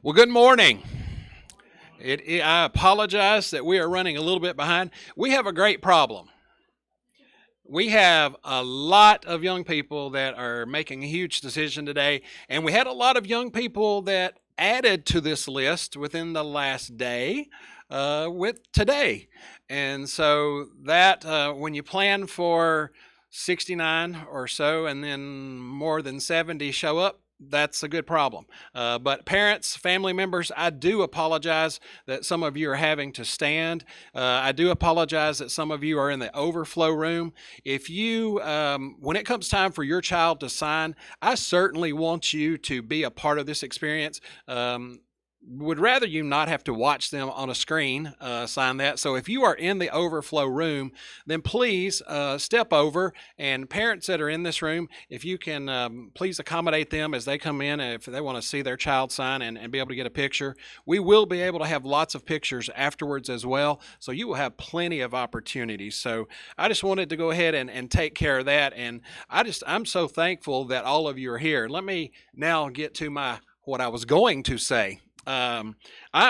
Well, good morning. I apologize that we are running a little bit behind. We have a great problem. We have a lot of young people that are making a huge decision today, and we had a lot of young people that added to this list within the last day with today. And so that when you plan for 69 or so and then more than 70 show up, that's a good problem. But parents, family members, I do apologize that some of you are having to stand. I do apologize that some of you are in the overflow room. If you, when it comes time for your child to sign, I certainly want you to be a part of this experience. Would rather you not have to watch them on a screen sign that. So if you are in the overflow room, then please step over, and parents that are in this room, if you can please accommodate them as they come in, if they want to see their child sign and be able to get a picture. We will be able to have lots of pictures afterwards as well, so you will have plenty of opportunities. So I just wanted to go ahead and take care of that, and I'm so thankful that all of you are here. Let me now get to what I was going to say. I'm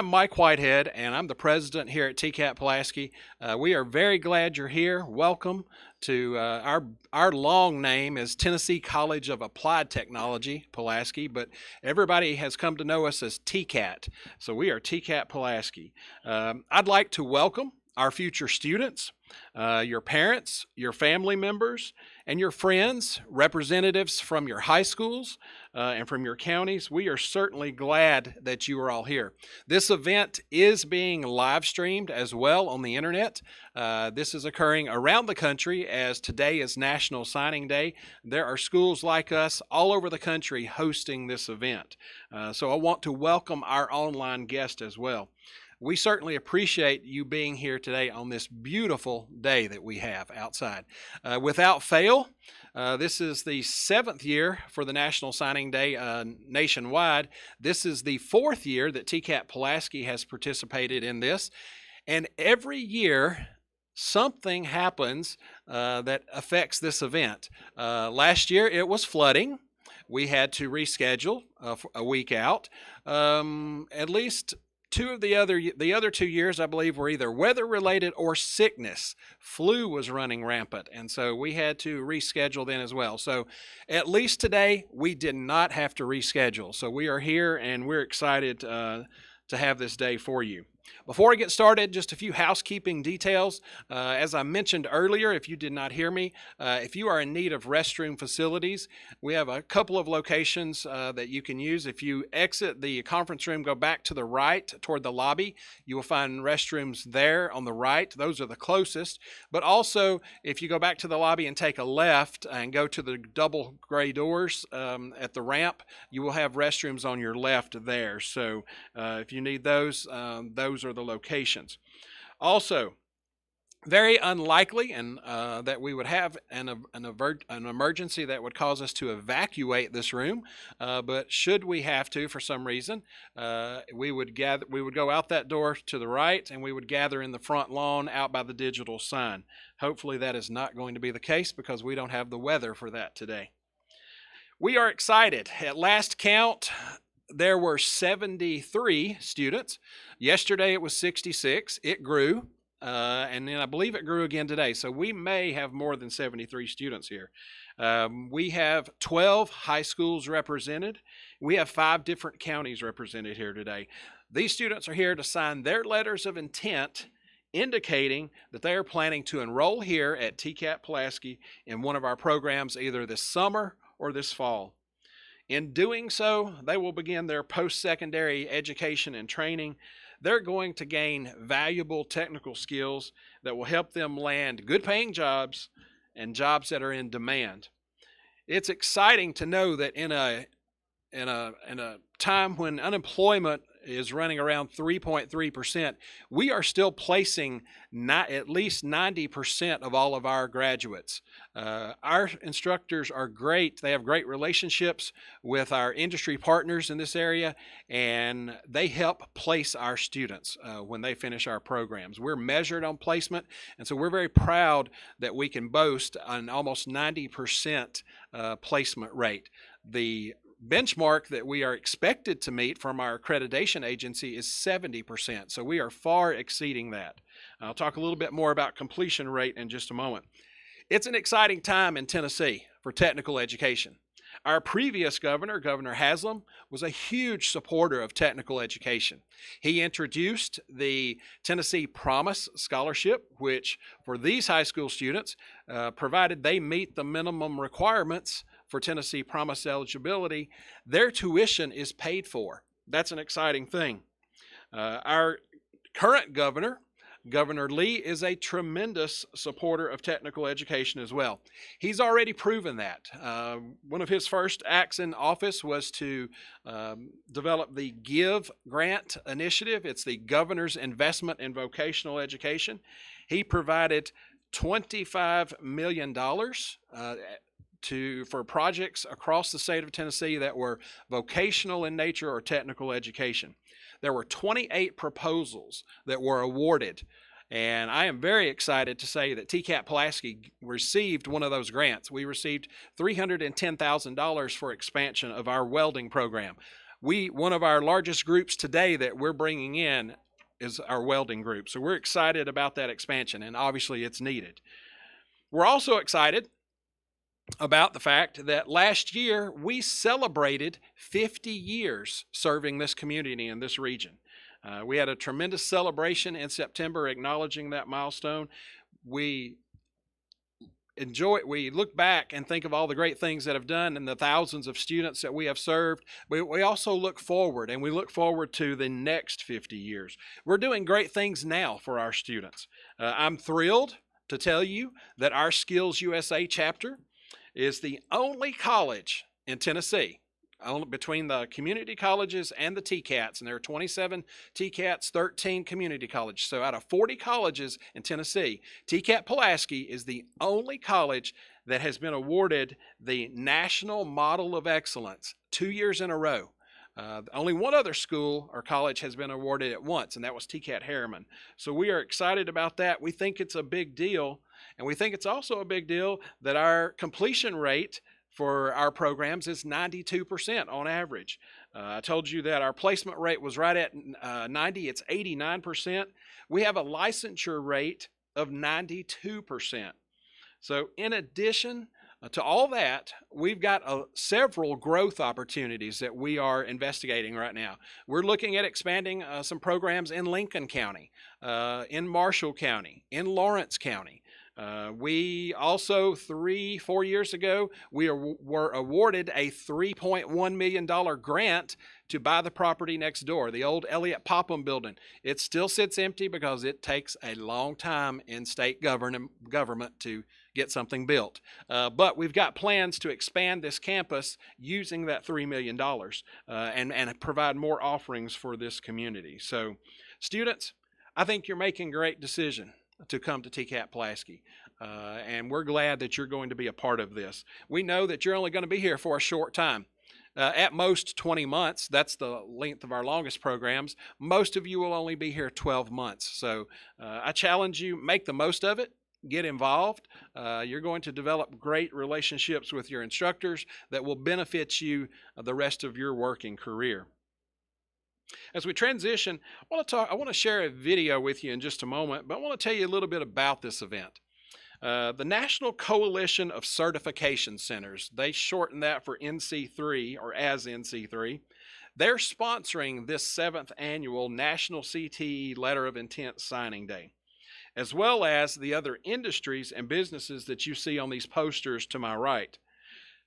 Mike Whitehead, and I'm the president here at TCAT-Pulaski. We are very glad you're here. Welcome to our long name is Tennessee College of Applied Technology, Pulaski, but everybody has come to know us as TCAT. So we are TCAT-Pulaski. I'd like to welcome our future students, your parents, your family members, and your friends, representatives from your high schools and from your counties. We are certainly glad that you are all here. This event is being live streamed as well on the internet. This is occurring around the country as today is National Signing Day. There are schools like us all over the country hosting this event. So I want to welcome our online guests as well. We certainly appreciate you being here today on this beautiful day that we have outside. Without fail, this is the 7th year for the National Signing Day nationwide. This is the 4th year that TCAT-Pulaski has participated in this. And every year, something happens that affects this event. Last year, it was flooding. We had to reschedule a week out. At least the other 2 years, I believe, were either weather related or sickness. Flu was running rampant, and so we had to reschedule then as well. So at least today, we did not have to reschedule. So we are here, and we're excited to have this day for you. Before I get started, just a few housekeeping details. As I mentioned earlier, if you did not hear me, if you are in need of restroom facilities, we have a couple of locations that you can use. If you exit the conference room, go back to the right toward the lobby, you will find restrooms there on the right. Those are the closest. But also, if you go back to the lobby and take a left and go to the double gray doors at the ramp, you will have restrooms on your left there. So if you need those are the locations. Also, very unlikely and that we would have an emergency that would cause us to evacuate this room, but should we have to for some reason, we would go out that door to the right, and we would gather in the front lawn out by the digital sign. Hopefully that is not going to be the case because we don't have the weather for that today. We are excited. At last count, there were 73 students. Yesterday it was 66. It grew, and then I believe it grew again today. So we may have more than 73 students here. We have 12 high schools represented. We have 5 different counties represented here today. These students are here to sign their letters of intent indicating that they are planning to enroll here at TCAT-Pulaski in one of our programs either this summer or this fall. In doing so, they will begin their post-secondary education and training. They're going to gain valuable technical skills that will help them land good-paying jobs and jobs that are in demand. It's exciting to know that in a time when unemployment is running around 3.3%, we are still placing at least 90% of all of our graduates. Our instructors are great. They have great relationships with our industry partners in this area, and they help place our students when they finish our programs. We're measured on placement, and so we're very proud that we can boast an almost 90% placement rate. The benchmark that we are expected to meet from our accreditation agency is 70%. So we are far exceeding that. I'll talk a little bit more about completion rate in just a moment. It's an exciting time in Tennessee for technical education. Our previous governor, Governor Haslam, was a huge supporter of technical education. He introduced the Tennessee Promise Scholarship, which for these high school students, provided they meet the minimum requirements for Tennessee Promise eligibility, their tuition is paid for. That's an exciting thing. Our current governor, Governor Lee, is a tremendous supporter of technical education as well. He's already proven that. One of his first acts in office was to develop the GIVE grant initiative. It's the Governor's Investment in Vocational Education. He provided $25 million for projects across the state of Tennessee that were vocational in nature or technical education. There were 28 proposals that were awarded, and I am very excited to say that TCAT-Pulaski received one of those grants. We received $310,000 for expansion of our welding program. One of our largest groups today that we're bringing in is our welding group, so we're excited about that expansion, and obviously it's needed. We're also excited about the fact that last year we celebrated 50 years serving this community in this region. We had a tremendous celebration in September acknowledging that milestone. We look back and think of all the great things that have done and the thousands of students that we have served. We also look forward, and we look forward to the next 50 years. We're doing great things now for our students. I'm thrilled to tell you that our Skills USA chapter is the only college in Tennessee, between the community colleges and the TCATs, and there are 27 TCATs, 13 community colleges. So out of 40 colleges in Tennessee, TCAT-Pulaski is the only college that has been awarded the National Model of Excellence 2 years in a row. Only one other school or college has been awarded it once, and that was TCAT Harriman. So we are excited about that. We think it's a big deal, and we think it's also a big deal that our completion rate for our programs is 92% on average. I told you that our placement rate was right at 90. It's 89%. We have a licensure rate of 92%. So in addition to all that, we've got several growth opportunities that we are investigating right now. We're looking at expanding some programs in Lincoln County, in Marshall County, in Lawrence County. We also, 3-4 years ago, we were awarded a $3.1 million grant to buy the property next door, the old Elliott Popham building. It still sits empty because it takes a long time in state government to get something built. But we've got plans to expand this campus using that $3 million and provide more offerings for this community. So, students, I think you're making a great decision to come to TCAT-Pulaski. And we're glad that you're going to be a part of this. We know that you're only going to be here for a short time. At most 20 months, that's the length of our longest programs. Most of you will only be here 12 months. So I challenge you, make the most of it. Get involved. You're going to develop great relationships with your instructors that will benefit you the rest of your working career. As we transition, I want to share a video with you in just a moment, but I want to tell you a little bit about this event. The National Coalition of Certification Centers, they shorten that for NC3 or as NC3. They're sponsoring this 7th annual National CTE Letter of Intent Signing Day, as well as the other industries and businesses that you see on these posters to my right.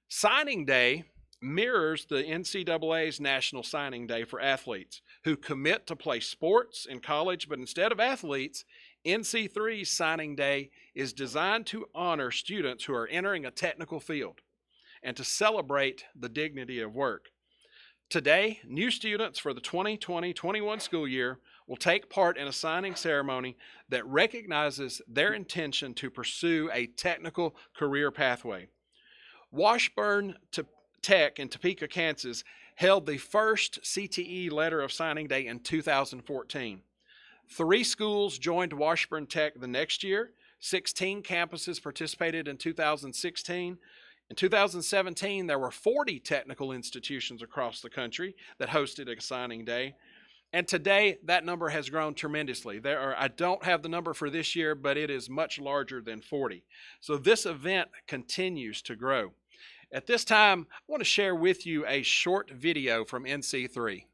Signing Day mirrors the NCAA's National Signing Day for athletes who commit to play sports in college, but instead of athletes, NC3's Signing Day is designed to honor students who are entering a technical field and to celebrate the dignity of work. Today, new students for the 2020-21 school year will take part in a signing ceremony that recognizes their intention to pursue a technical career pathway. Washburn Tech in Topeka, Kansas, held the first CTE Letter of Signing Day in 2014. 3 schools joined Washburn Tech the next year. 16 campuses participated in 2016. In 2017, there were 40 technical institutions across the country that hosted a signing day. And today, that number has grown tremendously. I don't have the number for this year, but it is much larger than 40. So this event continues to grow. At this time, I want to share with you a short video from NC3.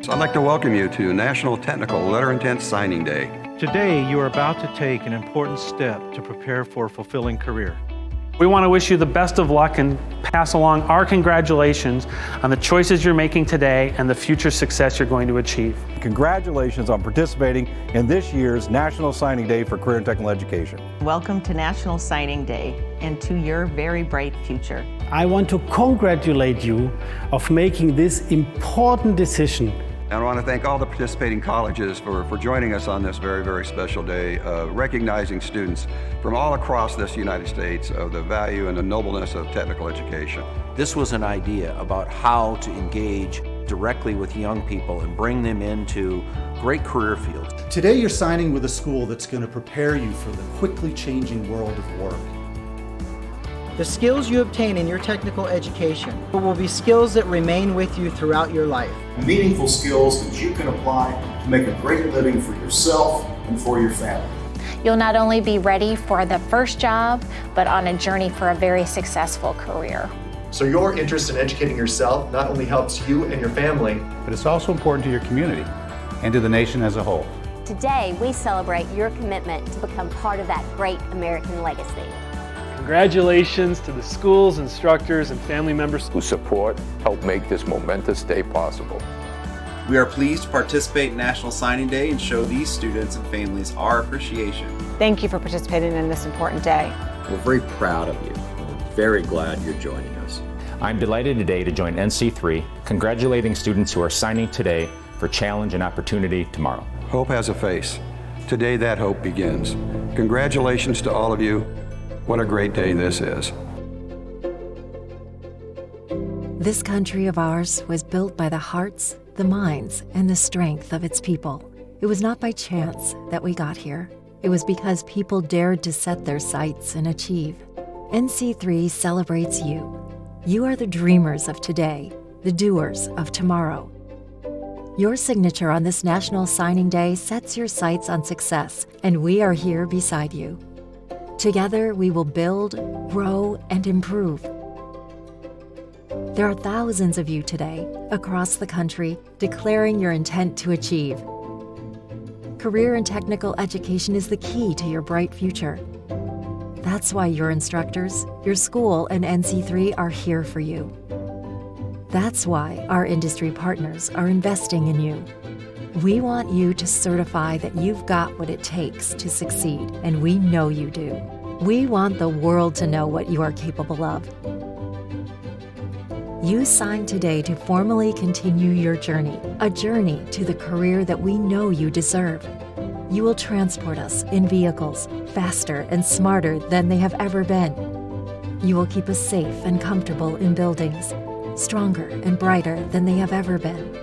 So I'd like to welcome you to National Technical Letter Intent Signing Day. Today, you are about to take an important step to prepare for a fulfilling career. We want to wish you the best of luck and pass along our congratulations on the choices you're making today and the future success you're going to achieve. Congratulations on participating in this year's National Signing Day for Career and Technical Education. Welcome to National Signing Day and to your very bright future. I want to congratulate you of making this important decision. And I want to thank all the participating colleges for joining us on this very, very special day, recognizing students from all across this United States of the value and the nobleness of technical education. This was an idea about how to engage directly with young people and bring them into great career fields. Today you're signing with a school that's going to prepare you for the quickly changing world of work. The skills you obtain in your technical education will be skills that remain with you throughout your life. Meaningful skills that you can apply to make a great living for yourself and for your family. You'll not only be ready for the first job, but on a journey for a very successful career. So your interest in educating yourself not only helps you and your family, but it's also important to your community and to the nation as a whole. Today, we celebrate your commitment to become part of that great American legacy. Congratulations to the schools, instructors, and family members who support, help make this momentous day possible. We are pleased to participate in National Signing Day and show these students and families our appreciation. Thank you for participating in this important day. We're very proud of you. We're very glad you're joining us. I'm delighted today to join NC3, congratulating students who are signing today for challenge and opportunity tomorrow. Hope has a face. Today that hope begins. Congratulations to all of you. What a great day this is. This country of ours was built by the hearts, the minds, and the strength of its people. It was not by chance that we got here. It was because people dared to set their sights and achieve. NC3 celebrates you. You are the dreamers of today, the doers of tomorrow. Your signature on this National Signing Day sets your sights on success, and we are here beside you. Together, we will build, grow, and improve. There are thousands of you today, across the country, declaring your intent to achieve. Career and technical education is the key to your bright future. That's why your instructors, your school, and NC3 are here for you. That's why our industry partners are investing in you. We want you to certify that you've got what it takes to succeed, and we know you do. We want the world to know what you are capable of. You signed today to formally continue your journey, a journey to the career that we know you deserve. You will transport us in vehicles faster and smarter than they have ever been. You will keep us safe and comfortable in buildings, stronger and brighter than they have ever been.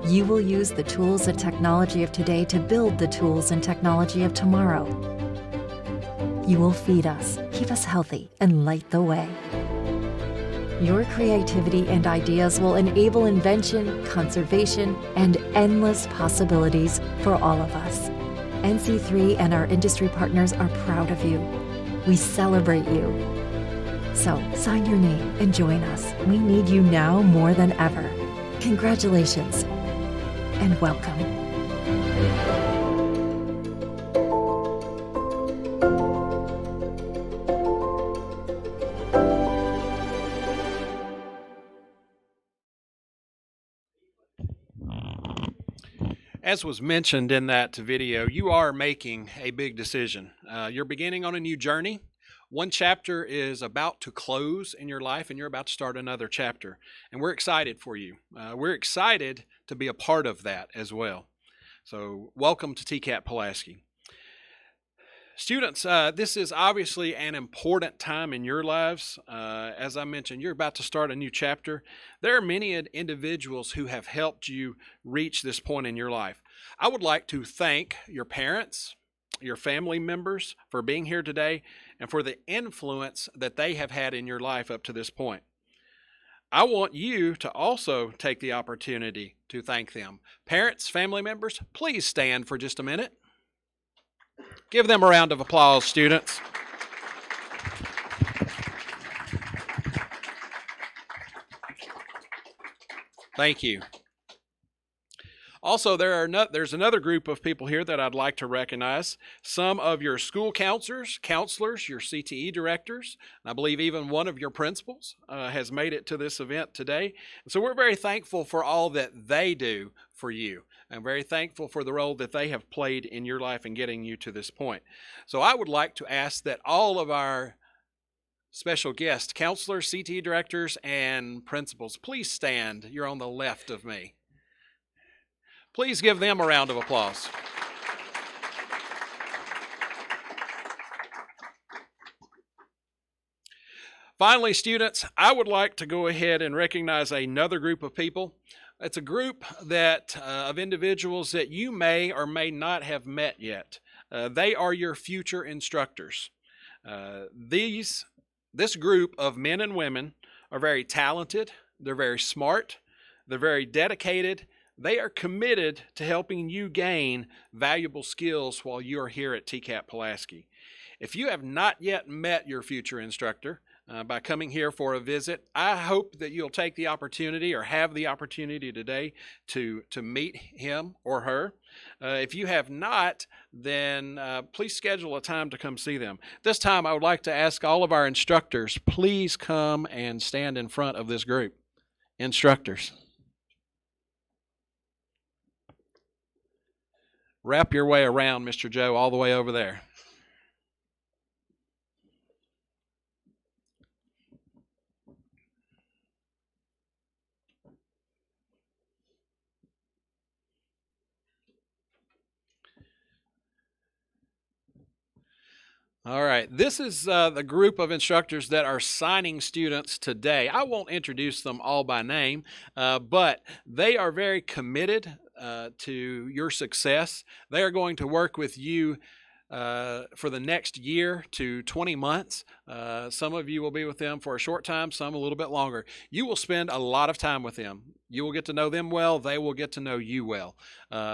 You will use the tools and technology of today to build the tools and technology of tomorrow. You will feed us, keep us healthy, and light the way. Your creativity and ideas will enable invention, conservation, and endless possibilities for all of us. NC3 and our industry partners are proud of you. We celebrate you. So sign your name and join us. We need you now more than ever. Congratulations and welcome. As was mentioned in that video, you are making a big decision. You're beginning on a new journey. One chapter is about to close in your life, and you're about to start another chapter. And we're excited for you. We're excited to be a part of that as well. So welcome to TCAT-Pulaski. Students, this is obviously an important time in your lives. As I mentioned, you're about to start a new chapter. There are many individuals who have helped you reach this point in your life. I would like to thank your parents, your family members for being here today and for the influence that they have had in your life up to this point. I want you to also take the opportunity to thank them. Parents, family members, please stand for just a minute. Give them a round of applause, students. Thank you. Also, there's another group of people here that I'd like to recognize. Some of your school counselors, your CTE directors, and I believe even one of your principals has made it to this event today. And so we're very thankful for all that they do for you. I'm very thankful for the role that they have played in your life in getting you to this point. So I would like to ask that all of our special guests, counselors, CTE directors, and principals, please stand. You're on the left of me. Please give them a round of applause. Finally, students, I would like to go ahead and recognize another group of people. It's a group of individuals that you may or may not have met yet. They are your future instructors. This group of men and women are very talented, they're very smart, they're very dedicated. They are committed to helping you gain valuable skills while you are here at TCAT-Pulaski. If you have not yet met your future instructor by coming here for a visit, I hope that you'll take the opportunity or have the opportunity today to meet him or her. If you have not, then please schedule a time to come see them. This time I would like to ask all of our instructors, please come and stand in front of this group. Instructors. Wrap your way around, Mr. Joe, all the way over there. All right, this is the group of instructors that are signing students today. I won't introduce them all by name, but they are very committed to your success. They are going to work with you for the next year to 20 months. Some of you will be with them for a short time, some a little bit longer. You will spend a lot of time with them. You will get to know them well. They will get to know you well.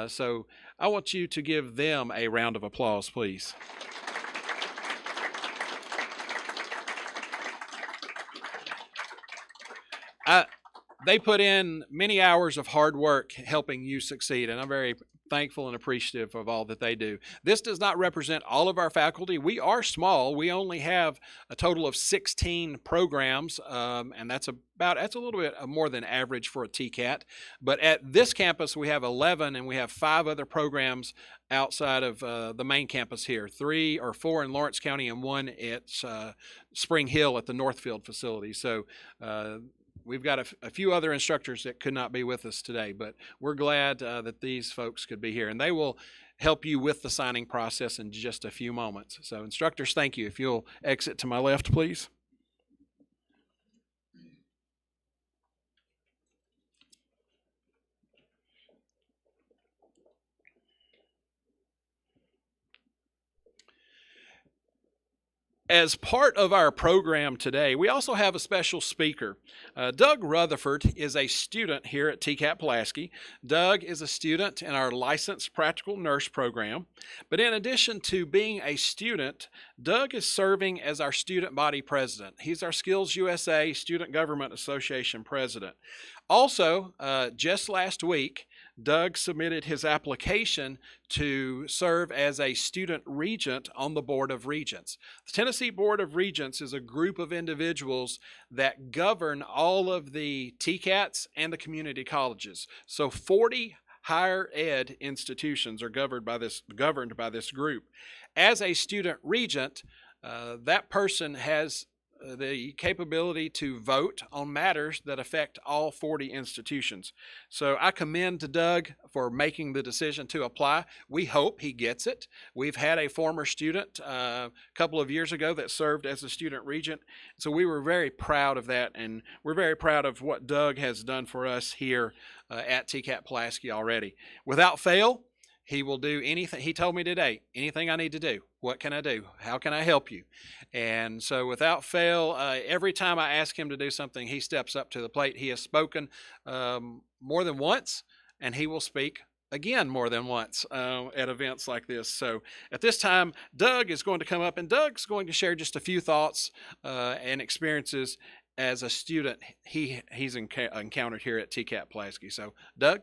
So I want you to give them a round of applause, please. They put in many hours of hard work helping you succeed, and I'm very thankful and appreciative of all that they do. This does not represent all of our faculty. We are small. We only have a total of 16 programs, and that's a little bit more than average for a TCAT. But at this campus, we have 11, and we have 5 other programs outside of the main campus here, 3 or 4 in Lawrence County and 1 at Spring Hill at the Northfield facility. So we've got a few other instructors that could not be with us today, but we're glad that these folks could be here, and they will help you with the signing process in just a few moments. So instructors, thank you. If you'll exit to my left, please. As part of our program today, we also have a special speaker. Doug Rutherford is a student here at TCAT-Pulaski. Doug is a student in our licensed practical nurse program. But in addition to being a student, Doug is serving as our student body president. He's our Skills USA Student Government Association president. Also, just last week, Doug submitted his application to serve as a student regent on the Board of Regents. The Tennessee Board of Regents is a group of individuals that govern all of the TCATs and the community colleges. So 40 higher ed institutions are governed by this group. As a student regent, that person has the capability to vote on matters that affect all 40 institutions. So I commend to Doug for making the decision to apply. We hope he gets it. We've had a former student a couple of years ago that served as a student regent. So we were very proud of that, and we're very proud of what Doug has done for us here at TCAT-Pulaski already. Without fail, he will do anything. He told me today, anything I need to do. What can I do? How can I help you? And so without fail, every time I ask him to do something, he steps up to the plate. He has spoken more than once, and he will speak again more than once at events like this. So at this time, Doug is going to come up, and Doug's going to share just a few thoughts and experiences as a student he's encountered here at TCAT-Pulaski. So Doug?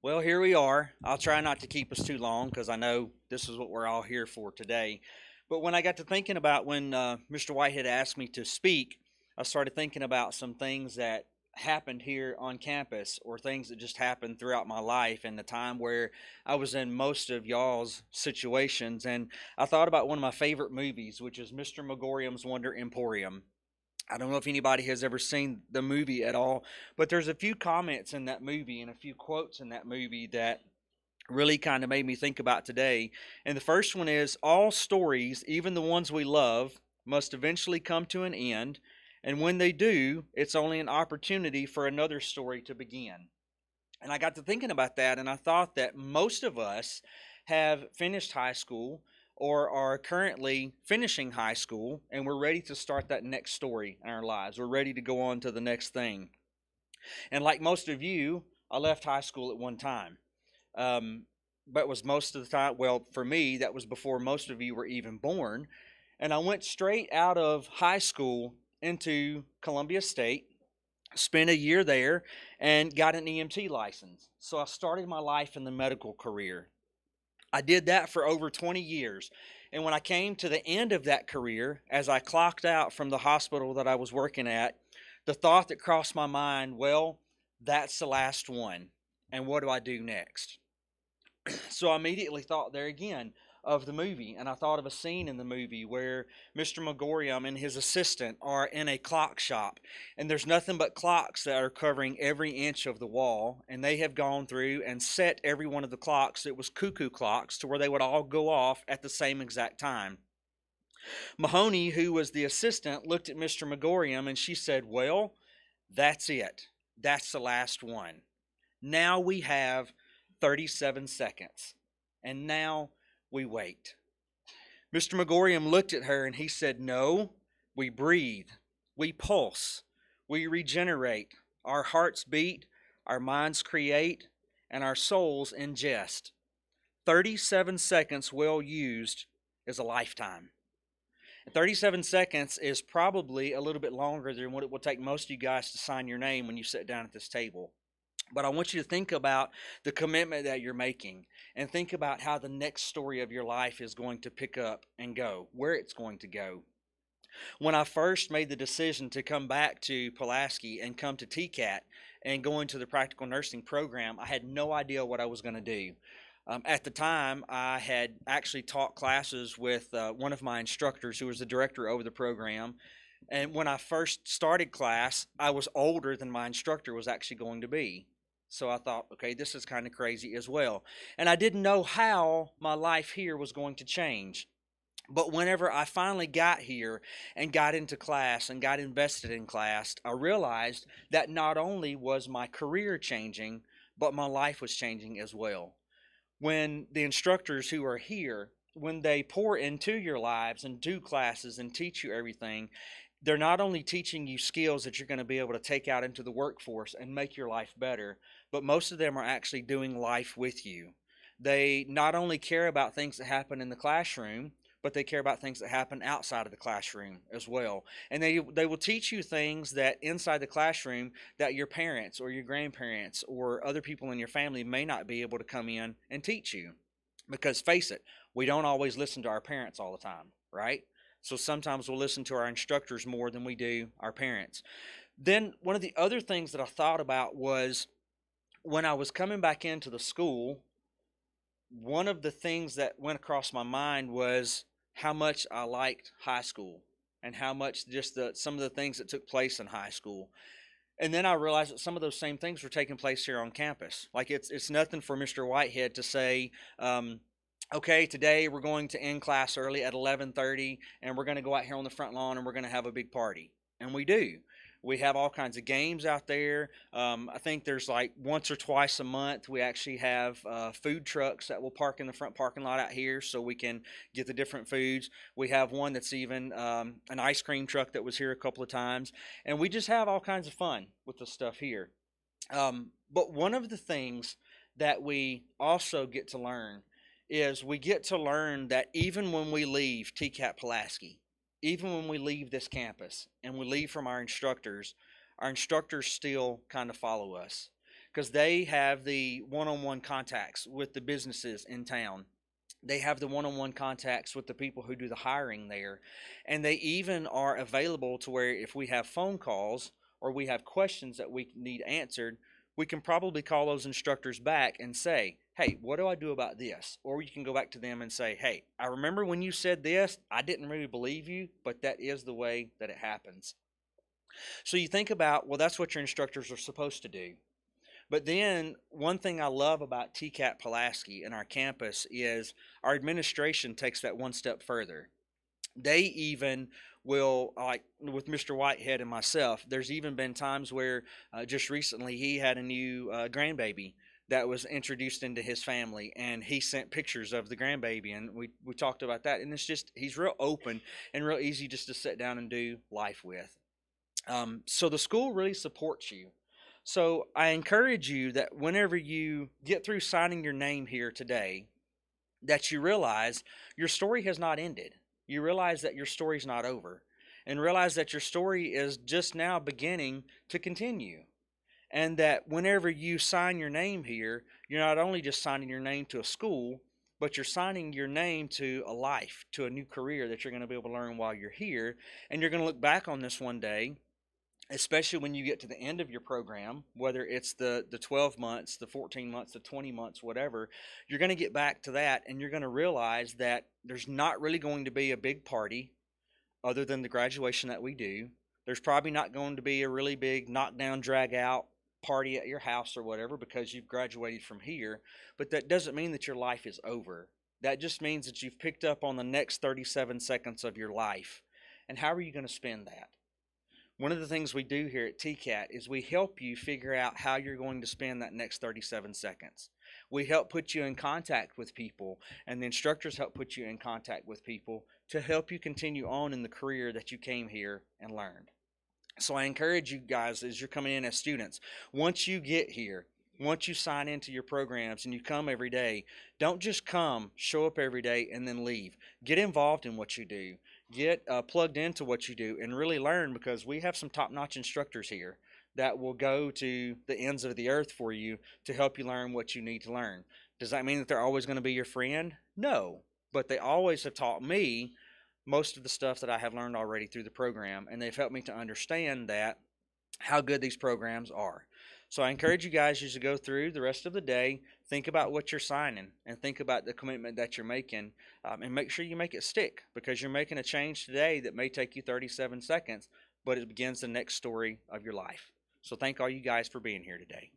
Well, here we are. I'll try not to keep us too long because I know this is what we're all here for today. But when I got to thinking about when Mr. Whitehead asked me to speak, I started thinking about some things that happened here on campus, or things that just happened throughout my life and the time where I was in most of y'all's situations. And I thought about one of my favorite movies, which is Mr. Megorium's Wonder Emporium. I don't know if anybody has ever seen the movie at all, but there's a few comments in that movie and a few quotes in that movie that really kind of made me think about today. And the first one is, all stories, even the ones we love, must eventually come to an end. And when they do, it's only an opportunity for another story to begin. And I got to thinking about that, and I thought that most of us have finished high school or are currently finishing high school, and we're ready to start that next story in our lives. We're ready to go on to the next thing. And like most of you, I left high school at one time. But was most of the time, well, for me, that was before most of you were even born. And I went straight out of high school into Columbia State, spent a year there, and got an EMT license. So I started my life in the medical career. I did that for over 20 years. And when I came to the end of that career, as I clocked out from the hospital that I was working at, the thought that crossed my mind, well, that's the last one. And what do I do next? So I immediately thought there again of the movie, and I thought of a scene in the movie where Mr. Megorium and his assistant are in a clock shop, and there's nothing but clocks that are covering every inch of the wall, and they have gone through and set every one of the clocks. It was cuckoo clocks to where they would all go off at the same exact time. Mahoney, who was the assistant, looked at Mr. Megorium and she said, well, that's it. That's the last one. Now we have 37 seconds, and now we wait. Mr. Megorium looked at her and he said, no, we breathe, we pulse, we regenerate, our hearts beat, our minds create, and our souls ingest. 37 seconds well used is a lifetime. 37 seconds is probably a little bit longer than what it will take most of you guys to sign your name when you sit down at this table. But I want you to think about the commitment that you're making, and think about how the next story of your life is going to pick up and go, where it's going to go. When I first made the decision to come back to Pulaski and come to TCAT and go into the practical nursing program, I had no idea what I was going to do. At the time, I had actually taught classes with one of my instructors who was the director over the program. And when I first started class, I was older than my instructor was actually going to be. So I thought, okay, this is kind of crazy as well. And I didn't know how my life here was going to change. But whenever I finally got here and got into class and got invested in class, I realized that not only was my career changing, but my life was changing as well. When the instructors who are here, when they pour into your lives and do classes and teach you everything, they're not only teaching you skills that you're going to be able to take out into the workforce and make your life better, but most of them are actually doing life with you. They not only care about things that happen in the classroom, but they care about things that happen outside of the classroom as well. And they will teach you things that inside the classroom that your parents or your grandparents or other people in your family may not be able to come in and teach you. Because face it, we don't always listen to our parents all the time, right? So sometimes we'll listen to our instructors more than we do our parents. Then one of the other things that I thought about was when I was coming back into the school, one of the things that went across my mind was how much I liked high school and how much just some of the things that took place in high school. And then I realized that some of those same things were taking place here on campus. Like it's nothing for Mr. Whitehead to say, okay, today we're going to end class early at 11:30, and we're going to go out here on the front lawn and we're going to have a big party. And we do. We have all kinds of games out there. I think there's like once or twice a month we actually have food trucks that will park in the front parking lot out here so we can get the different foods. We have one that's even an ice cream truck that was here a couple of times. And we just have all kinds of fun with the stuff here. But one of the things that we also get to learn is we get to learn that even when we leave TCAT-Pulaski, even when we leave this campus and we leave from our instructors still kind of follow us because they have the one-on-one contacts with the businesses in town. They have the one-on-one contacts with the people who do the hiring there. And they even are available to where if we have phone calls or we have questions that we need answered, we can probably call those instructors back and say, hey, what do I do about this? Or you can go back to them and say, hey, I remember when you said this, I didn't really believe you, but that is the way that it happens. So you think about, well, that's what your instructors are supposed to do. But then one thing I love about TCAT-Pulaski and our campus is our administration takes that one step further. They even will, like with Mr. Whitehead and myself, there's even been times where just recently he had a new grandbaby that was introduced into his family, and he sent pictures of the grandbaby, and we talked about that. And it's just, he's real open and real easy just to sit down and do life with. So the school really supports you. So I encourage you that whenever you get through signing your name here today, that you realize your story has not ended. You realize that your story's not over, and realize that your story is just now beginning to continue. And that whenever you sign your name here, you're not only just signing your name to a school, but you're signing your name to a life, to a new career that you're going to be able to learn while you're here. And you're going to look back on this one day, especially when you get to the end of your program, whether it's the 12 months, the 14 months, the 20 months, whatever, you're going to get back to that, and you're going to realize that there's not really going to be a big party other than the graduation that we do. There's probably not going to be a really big knockdown, drag out party at your house or whatever because you've graduated from here, but that doesn't mean that your life is over. That just means that you've picked up on the next 37 seconds of your life. And how are you going to spend that? One of the things we do here at TCAT is we help you figure out how you're going to spend that next 37 seconds. We help put you in contact with people, and the instructors help put you in contact with people to help you continue on in the career that you came here and learned. So I encourage you guys as you're coming in as students, once you get here, once you sign into your programs and you come every day, don't just come, show up every day, and then leave. Get involved in what you do. Get plugged into what you do and really learn, because we have some top-notch instructors here that will go to the ends of the earth for you to help you learn what you need to learn. Does that mean that they're always going to be your friend? No, but they always have taught me most of the stuff that I have learned already through the program, and they've helped me to understand that how good these programs are. So I encourage you guys as you go through the rest of the day, think about what you're signing and think about the commitment that you're making, and make sure you make it stick, because you're making a change today that may take you 37 seconds, but it begins the next story of your life. So thank all you guys for being here today.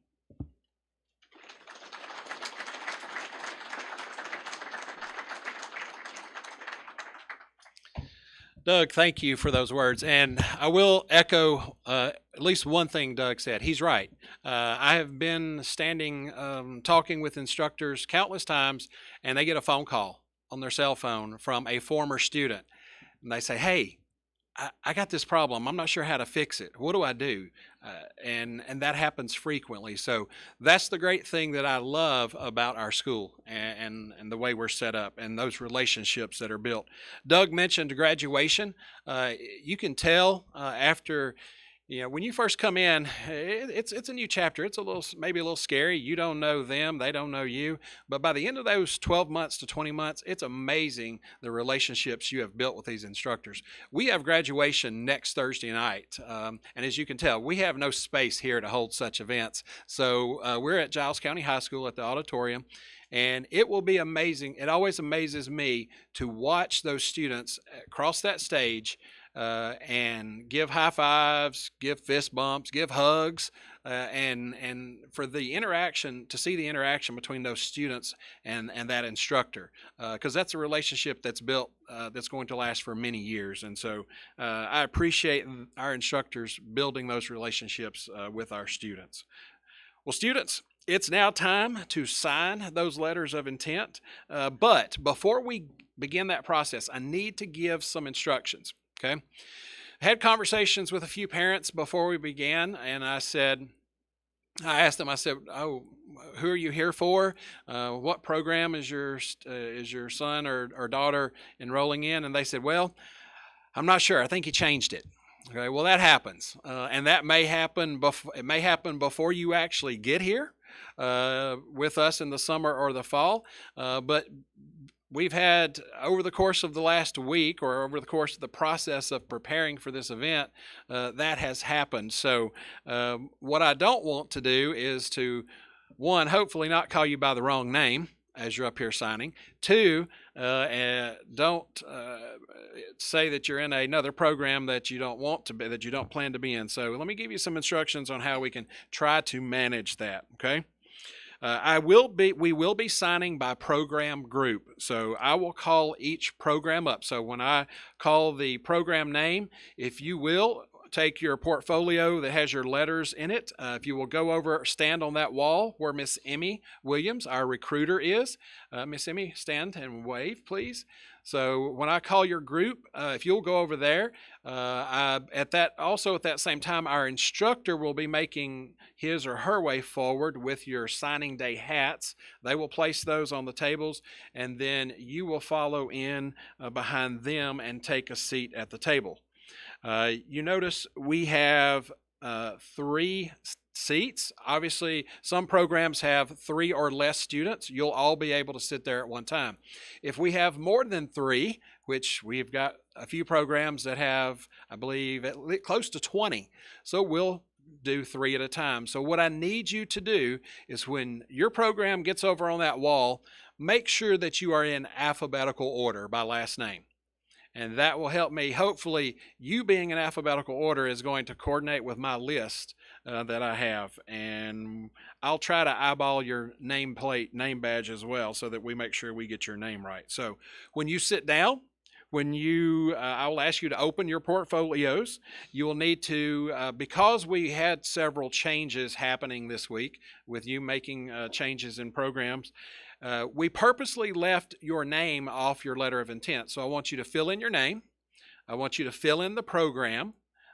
Doug, thank you for those words. And I will echo at least one thing Doug said. He's right. I have been standing talking with instructors countless times, and they get a phone call on their cell phone from a former student. And they say, hey, I got this problem. I'm not sure how to fix it. What do I do? And that happens frequently. So that's the great thing that I love about our school and the way we're set up and those relationships that are built. Doug mentioned graduation. You can tell after when you first come in, it's a new chapter. It's maybe a little scary. You don't know them, they don't know you. But by the end of those 12 months to 20 months, it's amazing the relationships you have built with these instructors. We have graduation next Thursday night, and as you can tell, we have no space here to hold such events. So we're at Giles County High School at the auditorium. And it will be amazing. It always amazes me to watch those students cross that stage and give high fives, give fist bumps, give hugs, and for the interaction, to see the interaction between those students and that instructor, because that's a relationship that's built that's going to last for many years. And so I appreciate our instructors building those relationships with our students. Well, students, it's now time to sign those letters of intent. But before we begin that process, I need to give some instructions. Okay. I had conversations with a few parents before we began, and I asked them, oh, who are you here for? What program is your son or daughter enrolling in? And they said, well, I'm not sure. I think he changed it. Okay. Well, that happens. And that may happen before you actually get here with us in the summer or the fall. But we've had, over the course of the last week or over the course of the process of preparing for this event, that has happened. So what I don't want to do is to, one, hopefully not call you by the wrong name as you're up here signing. Two, don't say that you're in another program that you don't want to be, that you don't plan to be in. So let me give you some instructions on how we can try to manage that, okay? We will be signing by program group. So I will call each program up. So when I call the program name, if you will, take your portfolio that has your letters in it. If you will go over, stand on that wall where Miss Emmy Williams, our recruiter, is. Miss Emmy, stand and wave, please. So when I call your group, if you'll go over there, at that same time, our instructor will be making his or her way forward with your signing day hats. They will place those on the tables, and then you will follow in behind them and take a seat at the table. You notice we have 3 seats. Obviously, some programs have 3 or less students. You'll all be able to sit there at one time. If we have more than 3, which we've got a few programs that have, I believe, close to 20, so we'll do 3 at a time. So what I need you to do is when your program gets over on that wall, make sure that you are in alphabetical order by last name. And that will help me. Hopefully, you being in alphabetical order is going to coordinate with my list that I have. And I'll try to eyeball your name badge as well so that we make sure we get your name right. So when you sit down, I will ask you to open your portfolios. You will need to, because we had several changes happening this week with you making changes in programs, we purposely left your name off your letter of intent. So I want you to fill in your name. I want you to fill in the program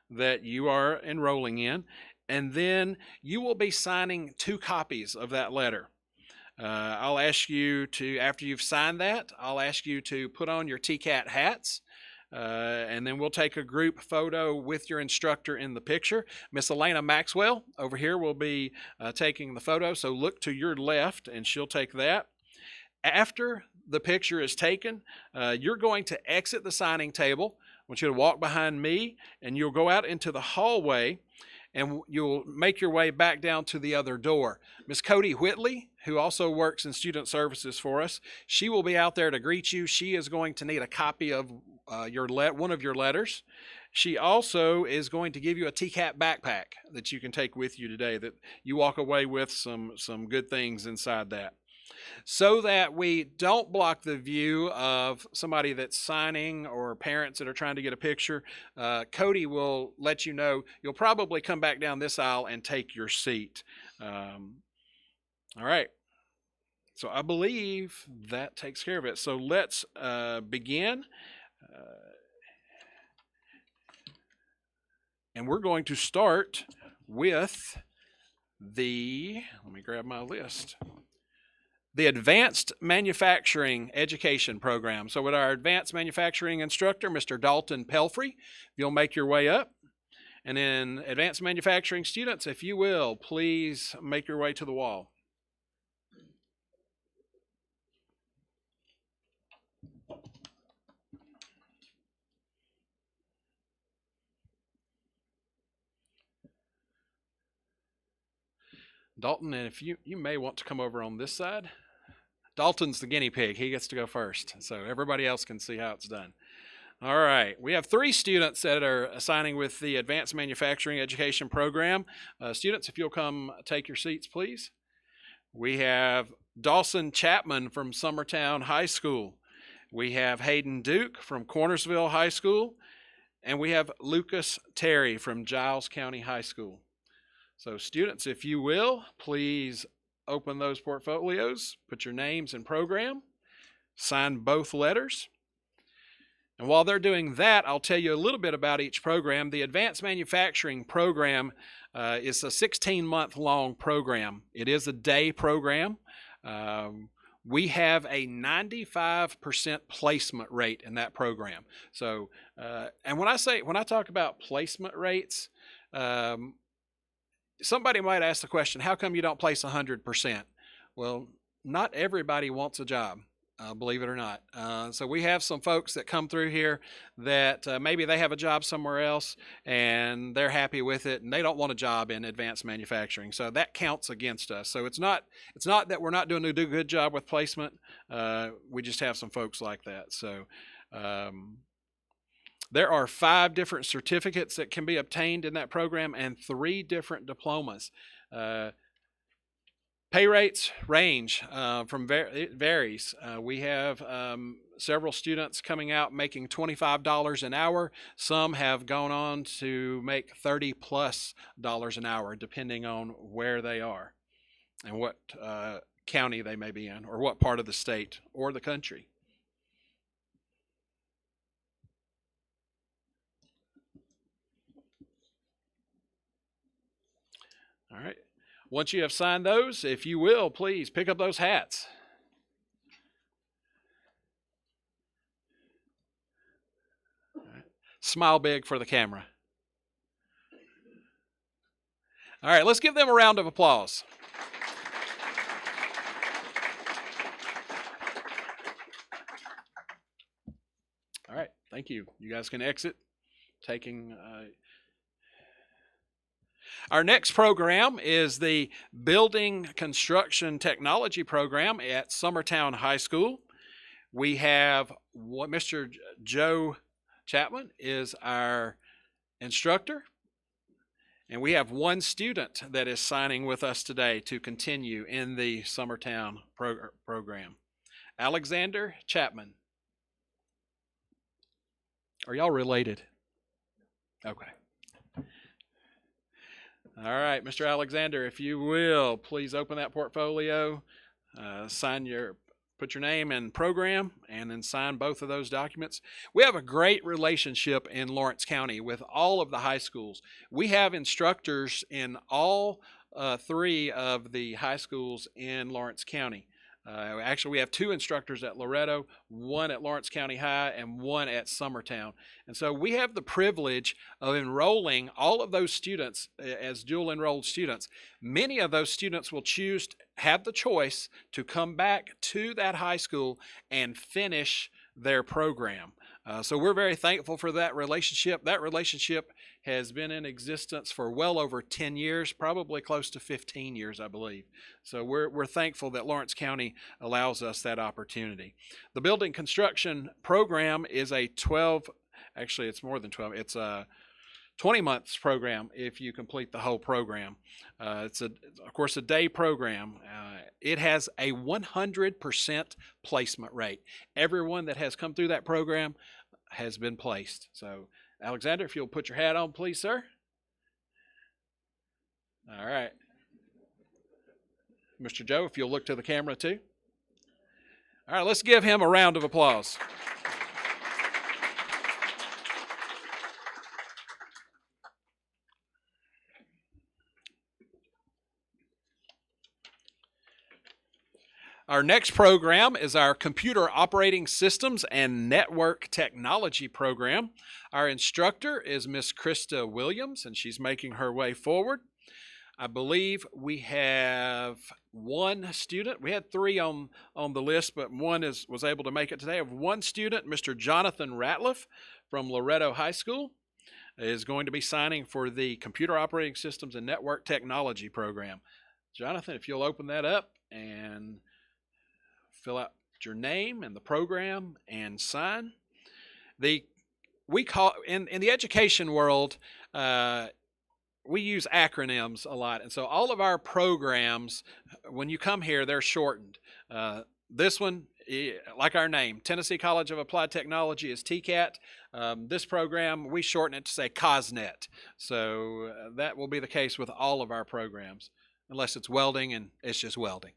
that you are enrolling in. And then you will be signing 2 copies of that letter. I'll ask you to, after you've signed that, I'll ask you to put on your TCAT hats. And then we'll take a group photo with your instructor in the picture. Miss Elena Maxwell over here will be taking the photo. So look to your left and she'll take that. After the picture is taken, you're going to exit the signing table. I want you to walk behind me and you'll go out into the hallway and you'll make your way back down to the other door. Miss Cody Whitley, who also works in student services for us, she will be out there to greet you. She is going to need a copy of one of your letters. She also is going to give you a TCAT backpack that you can take with you today, that you walk away with some good things inside that. So that we don't block the view of somebody that's signing or parents that are trying to get a picture, Cody will let you know you'll probably come back down this aisle and take your seat. All right. So I believe that takes care of it. So let's begin. And we're going to start with let me grab my list. The Advanced Manufacturing Education Program. So with our Advanced Manufacturing instructor, Mr. Dalton Pelfrey, you'll make your way up. And then advanced manufacturing students, if you will, please make your way to the wall. Dalton, and if you may want to come over on this side. Dalton's the guinea pig. He gets to go first, so everybody else can see how it's done. All right, we have 3 students that are assigning with the Advanced Manufacturing Education Program. Students, if you'll come take your seats, please. We have Dawson Chapman from Summertown High School. We have Hayden Duke from Cornersville High School. And we have Lucas Terry from Giles County High School. So students, if you will, please open those portfolios, put your names and program, sign both letters. And while they're doing that, I'll tell you a little bit about each program. The Advanced Manufacturing Program is a 16-month long program. It is a day program. We have a 95% placement rate in that program. So, and when I talk about placement rates, somebody might ask the question, how come you don't place 100%? Well, not everybody wants a job. Believe it or not. So we have some folks that come through here that maybe they have a job somewhere else and they're happy with it and they don't want a job in advanced manufacturing. So that counts against us. So it's not that we're not doing a good job with placement. We just have some folks like that. So there are 5 different certificates that can be obtained in that program and 3 different diplomas. Pay rates range it varies. We have several students coming out making $25 an hour. Some have gone on to make $30+ an hour, depending on where they are and what county they may be in or what part of the state or the country. All right. Once you have signed those, if you will, please pick up those hats. All right. Smile big for the camera. All right, let's give them a round of applause. All right, thank you. You guys can exit, taking... Our next program is the Building Construction Technology Program at Summertown High School. We have Mr. Joe Chapman is our instructor, and we have 1 student that is signing with us today to continue in the Summertown program. Alexander Chapman. Are y'all related? Okay. All right, Mr. Alexander, if you will, please open that portfolio, put your name and program, and then sign both of those documents. We have a great relationship in Lawrence County with all of the high schools. We have instructors in all 3 of the high schools in Lawrence County. Actually, we have 2 instructors at Loretto, 1 at Lawrence County High, and 1 at Summertown. And so we have the privilege of enrolling all of those students as dual enrolled students. Many of those students will have the choice to come back to that high school and finish their program. So we're very thankful for that relationship. That relationship has been in existence for well over 10 years, probably close to 15 years, I believe. So we're thankful that Lawrence County allows us that opportunity. The Building Construction Program is it's more than 12. It's a 20 months program if you complete the whole program. It's of course a day program. It has a 100% placement rate. Everyone that has come through that program has been placed. So Alexander, if you'll put your hat on, please, sir. All right. Mr. Joe, if you'll look to the camera too. All right, let's give him a round of applause. Our next program is our Computer Operating Systems and Network Technology program. Our instructor is Miss Krista Williams, and she's making her way forward. I believe we have one student. We had three on the list, but one was able to make it today. I have one student, Mr. Jonathan Ratliff from Loretto High School, is going to be signing for the Computer Operating Systems and Network Technology program. Jonathan, if you'll open that up and fill out your name and the program and sign. We call in the education world, we use acronyms a lot, and so all of our programs, when you come here, they're shortened. This one, like our name, Tennessee College of Applied Technology, is TCAT. This program, we shorten it to say COSNET. So that will be the case with all of our programs, unless it's welding and it's just welding.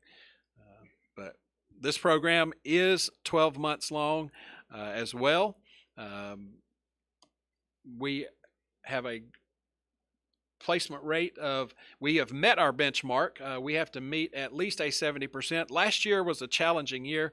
But this program is 12 months long as well. We have a placement rate of, we have met our benchmark. We have to meet at least a 70%. Last year was a challenging year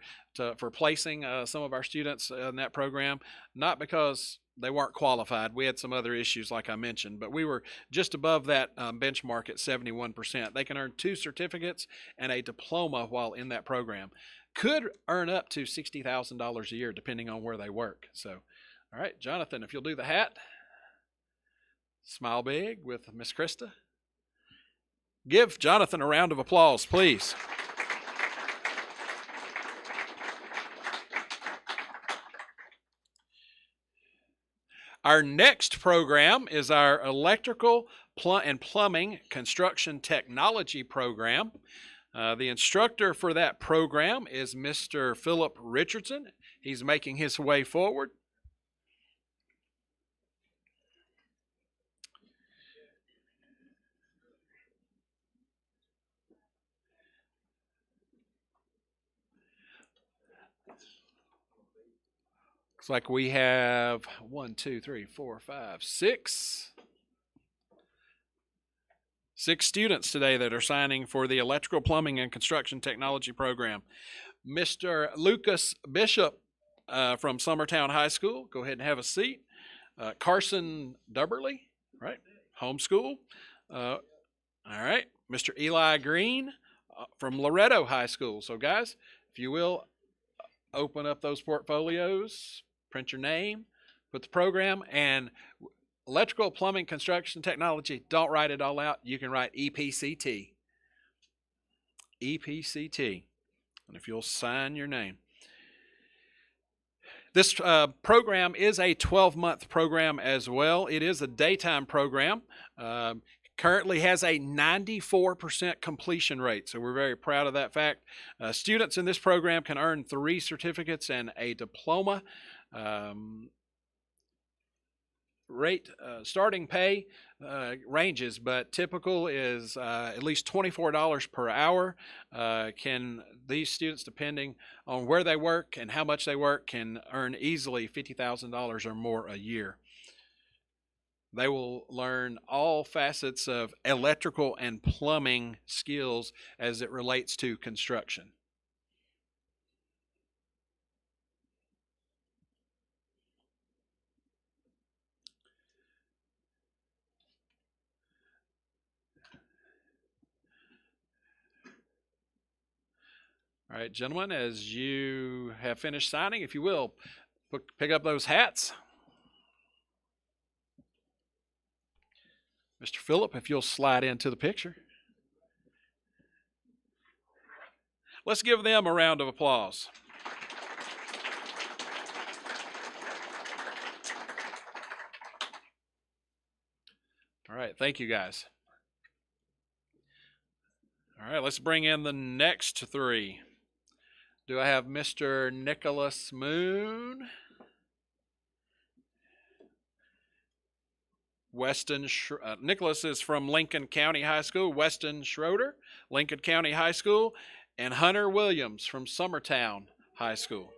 for placing some of our students in that program, not because they weren't qualified. We had some other issues like I mentioned, but we were just above that benchmark at 71%. They can earn 2 certificates and a diploma while in that program. Could earn up to $60,000 a year depending on where they work. So, all right, Jonathan, if you'll do the hat. Smile big with Miss Krista. Give Jonathan a round of applause, please. Our next program is our Electrical and Plumbing Construction Technology program. The instructor for that program is Mr. Philip Richardson. He's making his way forward. Looks like we have 1, 2, 3, 4, 5, 6 students today that are signing for the Electrical, Plumbing, and Construction Technology program. Mr. Lucas Bishop from Summertown High School, go ahead and have a seat. Carson Dubberly, right, homeschool. All right, Mr. Eli Green from Loretto High School. So guys, if you will, open up those portfolios, print your name, put the program, and Electrical, Plumbing, Construction Technology, don't write it all out. You can write EPCT. EPCT. And if you'll sign your name. This program is a 12-month program as well. It is a daytime program. Currently has a 94% completion rate, so we're very proud of that fact. Students in this program can earn 3 certificates and a diploma. Starting pay ranges, but typical is at least $24 per hour. These students, depending on where they work and how much they work, can earn easily $50,000 or more a year. They will learn all facets of electrical and plumbing skills as it relates to construction. All right, gentlemen, as you have finished signing, if you will, pick up those hats. Mr. Phillip, if you'll slide into the picture. Let's give them a round of applause. All right, thank you guys. All right, let's bring in the next 3. Do I have Mr. Nicholas Moon? Nicholas is from Lincoln County High School. Weston Schroeder, Lincoln County High School. And Hunter Williams from Summertown High School.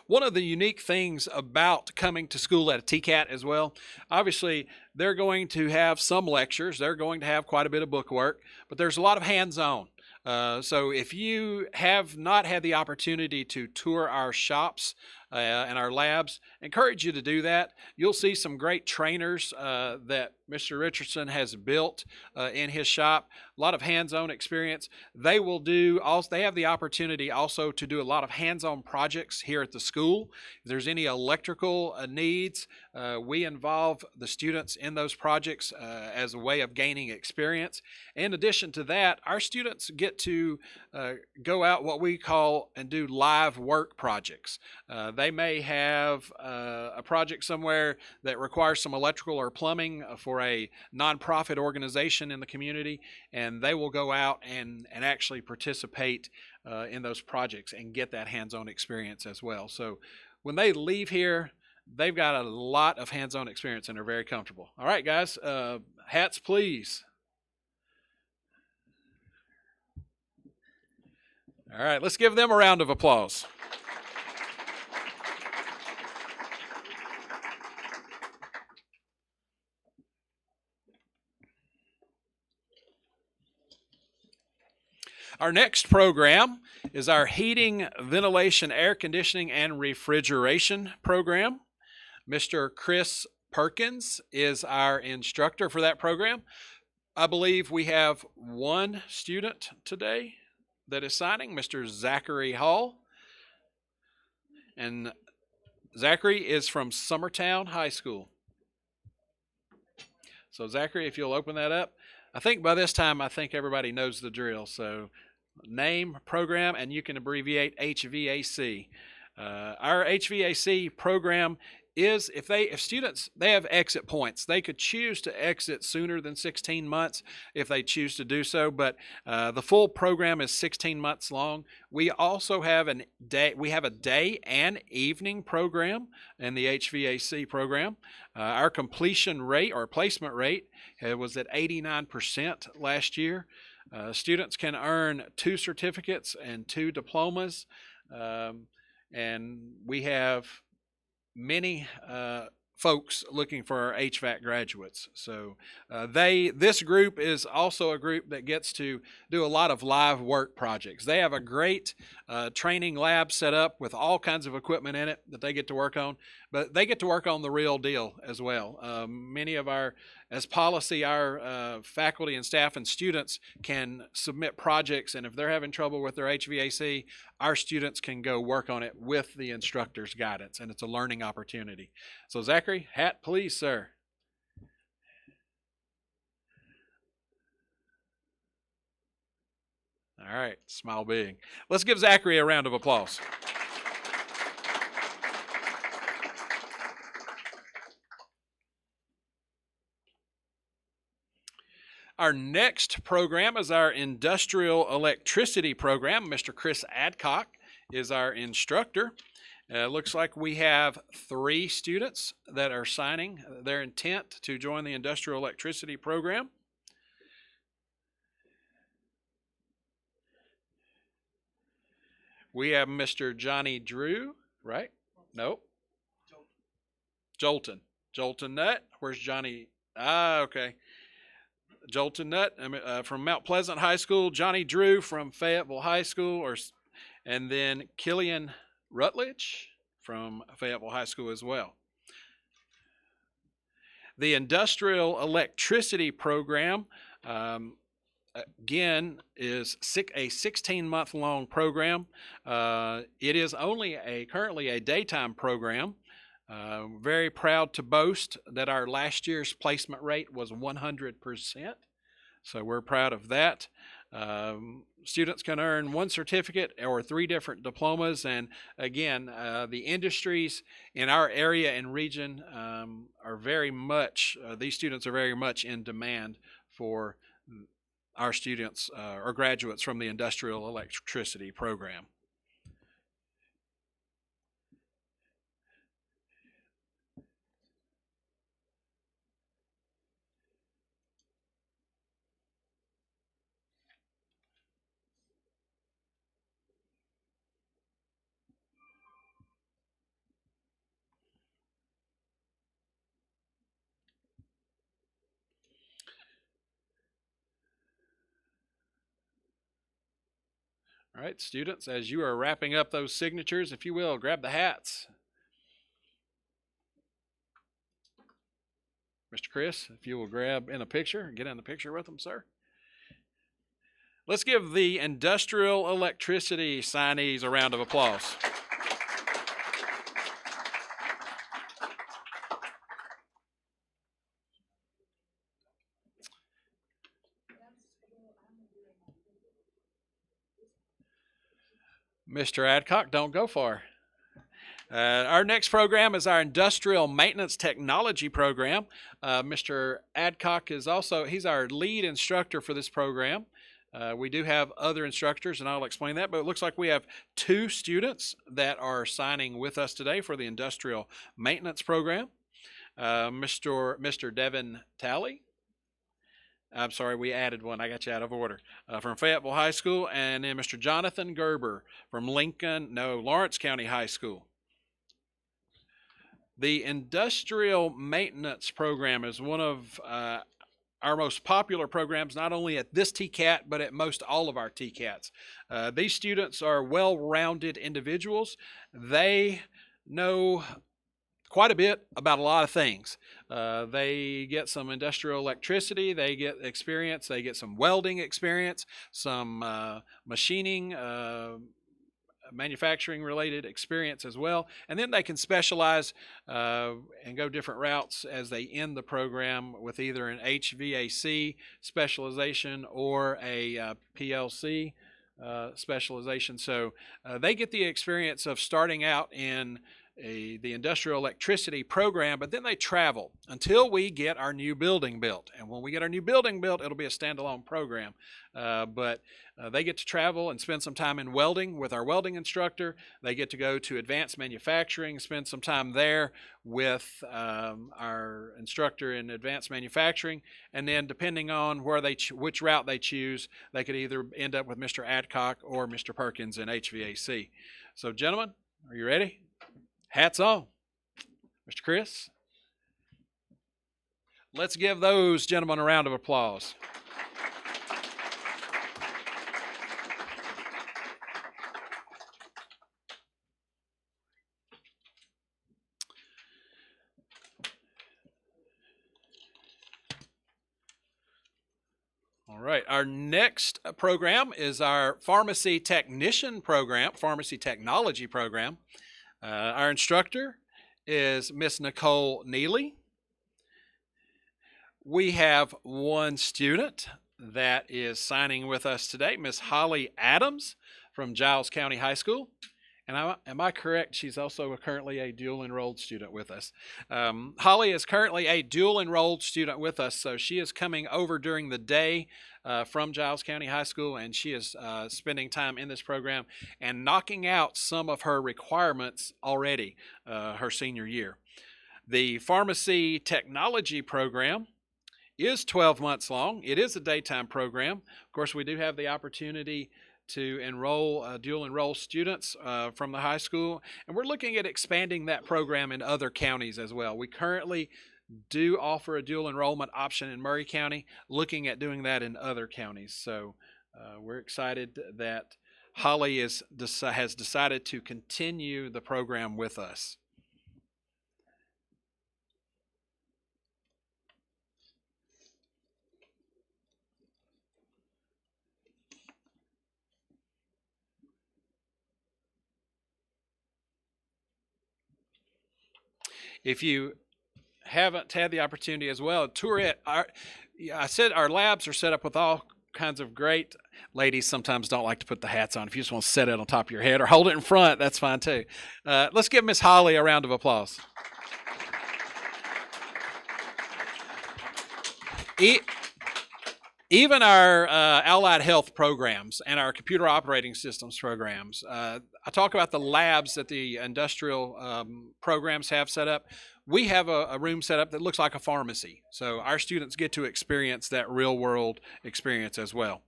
One of the unique things about coming to school at a TCAT as well, obviously they're going to have some lectures, they're going to have quite a bit of book work, but there's a lot of hands-on. So if you have not had the opportunity to tour our shops and our labs, I encourage you to do that. You'll see some great trainers that Mr. Richardson has built in his shop. A lot of hands-on experience. They have the opportunity also to do a lot of hands-on projects here at the school. If there's any electrical needs, we involve the students in those projects as a way of gaining experience. In addition to that, our students get to go out what we call and do live work projects. They may have a project somewhere that requires some electrical or plumbing for a nonprofit organization in the community, and they will go out and actually participate in those projects and get that hands-on experience as well. So when they leave here, they've got a lot of hands-on experience and they're very comfortable. All right, guys, hats please. All right, let's give them a round of applause. Our next program is our Heating, Ventilation, Air Conditioning, and Refrigeration program. Mr. Chris Perkins is our instructor for that program. I believe we have one student today that is signing, Mr. Zachary Hall. And Zachary is from Summertown High School. So Zachary, if you'll open that up. I think by this time, I think everybody knows the drill. So name, program, and you can abbreviate HVAC. Our HVAC program is if students, they have exit points. They could choose to exit sooner than 16 months if they choose to do so, but the full program is 16 months long. We also have a day and evening program in the HVAC program. Our completion rate or placement rate was at 89% last year. Students can earn 2 certificates and 2 diplomas, and we have many folks looking for our HVAC graduates. So this group is also a group that gets to do a lot of live work projects. They have a great training lab set up with all kinds of equipment in it that they get to work on, but they get to work on the real deal as well. Many of our faculty and staff and students can submit projects, and if they're having trouble with their HVAC, our students can go work on it with the instructor's guidance, and it's a learning opportunity. So Zachary, hat please, sir. All right, smile big. Let's give Zachary a round of applause. Our next program is our Industrial Electricity program. Mr. Chris Adcock is our instructor. Looks like we have 3 students that are signing their intent to join the Industrial Electricity program. We have Mr. Johnny Drew, right? Nope. Jolton Nutt. Where's Johnny? Okay. Jolton Nutt from Mount Pleasant High School, Johnny Drew from Fayetteville High School, and then Killian Rutledge from Fayetteville High School as well. The Industrial Electricity program, again, is a 16-month-long program. It is only currently a daytime program. Very proud to boast that our last year's placement rate was 100%. So we're proud of that. Students can earn 1 certificate or 3 different diplomas. And again, the industries in our area and region are very much, these students are very much in demand for our students or graduates from the Industrial Electricity program. All right, students, as you are wrapping up those signatures, if you will, grab the hats. Mr. Chris, if you will grab in a picture and get in the picture with them, sir. Let's give the industrial electricity signees a round of applause. Mr. Adcock, don't go far. Our next program is our Industrial Maintenance Technology program. Mr. Adcock is also, he's our lead instructor for this program. We do have other instructors, and I'll explain that, but it looks like we have 2 students that are signing with us today for the Industrial Maintenance program. Mr. Devin Talley. I'm sorry, we added one. I got you out of order. From Fayetteville High School, and then Mr. Jonathan Gerber from Lawrence County High School. The Industrial Maintenance program is one of our most popular programs, not only at this TCAT, but at most all of our TCATs. These students are well-rounded individuals. They know quite a bit about a lot of things. They get some industrial electricity, they get experience, they get some welding experience, some machining, manufacturing related experience as well, and then they can specialize and go different routes as they end the program with either an HVAC specialization or a PLC specialization. So they get the experience of starting out in the industrial electricity program, but then they travel until we get our new building built. And when we get our new building built, it'll be a standalone program. But they get to travel and spend some time in welding with our welding instructor. They get to go to advanced manufacturing, spend some time there with our instructor in advanced manufacturing. And then depending on where which route they choose, they could either end up with Mr. Adcock or Mr. Perkins in HVAC. So gentlemen, are you ready? Hats on. Mr. Chris? Let's give those gentlemen a round of applause. All right, our next program is our Pharmacy Technician program, Pharmacy Technology program. Our instructor is Miss Nicole Neely. We have one student that is signing with us today, Miss Holly Adams from Giles County High School. And am I correct? She's also currently a dual enrolled student with us. Holly is currently a dual enrolled student with us, so she is coming over during the day from Giles County High School, and she is spending time in this program and knocking out some of her requirements already her senior year. The Pharmacy Technology program is 12 months long. It is a daytime program. Of course, we do have the opportunity to enroll dual enroll students from the high school, and we're looking at expanding that program in other counties as well. We currently do offer a dual enrollment option in Murray County, looking at doing that in other counties. So we're excited that Holly has decided to continue the program with us. If you haven't had the opportunity as well, tour it. I said our labs are set up with all kinds of great, ladies sometimes don't like to put the hats on. If you just want to set it on top of your head or hold it in front, that's fine too. Let's give Miss Holly a round of applause. Even our allied health programs and our computer operating systems programs, I talk about the labs that the industrial programs have set up. We have a room set up that looks like a pharmacy. So our students get to experience that real world experience as well.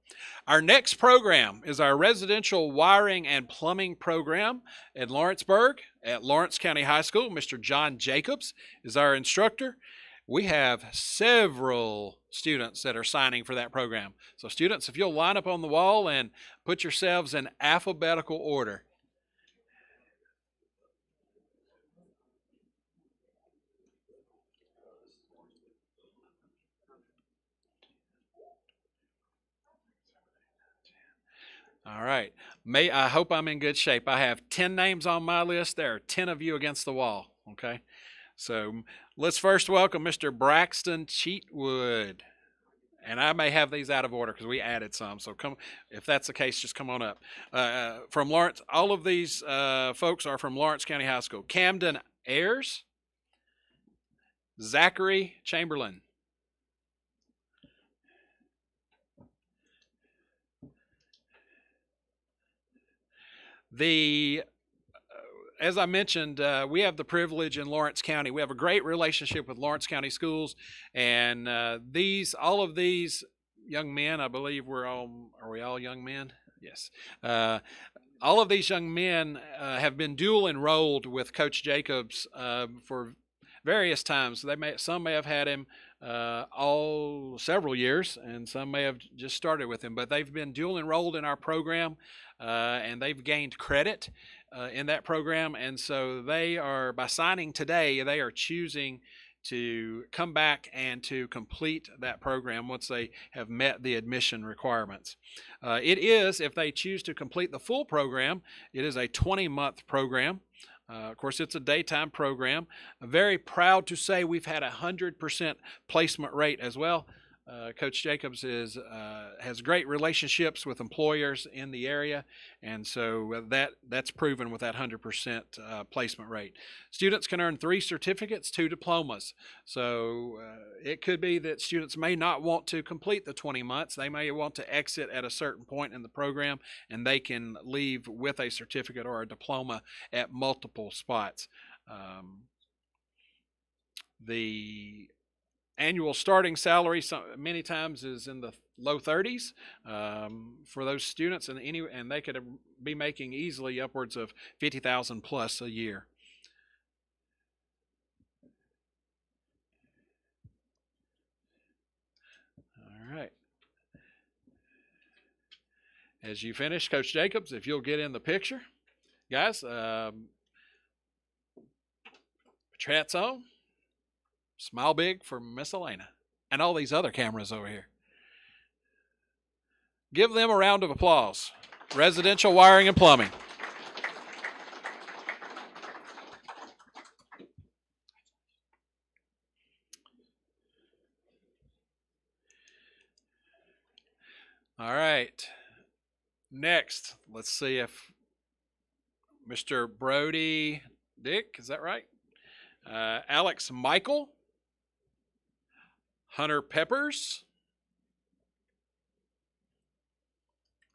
Our next program is our residential wiring and plumbing program at Lawrenceburg at Lawrence County High School. Mr. John Jacobs is our instructor. we have several students that are signing for that program. So students, if you'll line up on the wall and put yourselves in alphabetical order. All right. I hope I'm in good shape. I have 10 names on my list. There are 10 of you against the wall. Okay. So let's first welcome Mr. Braxton Cheatwood. And I may have these out of order because we added some. So come, if that's the case, just come on up. From Lawrence, all of these folks are from Lawrence County High School. Camden Ayers, Zachary Chamberlain, as I mentioned, we have the privilege in Lawrence County. We have a great relationship with Lawrence County schools, and all of these young men, I believe are we all young men? Yes. All of these young men have been dual enrolled with Coach Jacobs for various times. Some may have had him several years, and some may have just started with him, but they've been dual enrolled in our program, and they've gained credit in that program. And so by signing today, they are choosing to come back and to complete that program once they have met the admission requirements. If they choose to complete the full program, it is a 20-month program. Of course, it's a daytime program. I'm very proud to say we've had a 100% placement rate as well. Coach Jacobs has great relationships with employers in the area, and so that's proven with that 100% placement rate. Students can earn 3 certificates, 2 diplomas. So it could be that students may not want to complete the 20 months. They may want to exit at a certain point in the program, and they can leave with a certificate or a diploma at multiple spots. The annual starting salary many times is in the low 30s for those students, and they could be making easily upwards of $50,000 plus a year. All right. As you finish, Coach Jacobs, if you'll get in the picture, guys. Put your hats on. Smile big for Miss Elena and all these other cameras over here. Give them a round of applause. Residential Wiring and Plumbing. All right. Next, let's see if Mr. Brody Dick, is that right? Alex Michael. Hunter Peppers.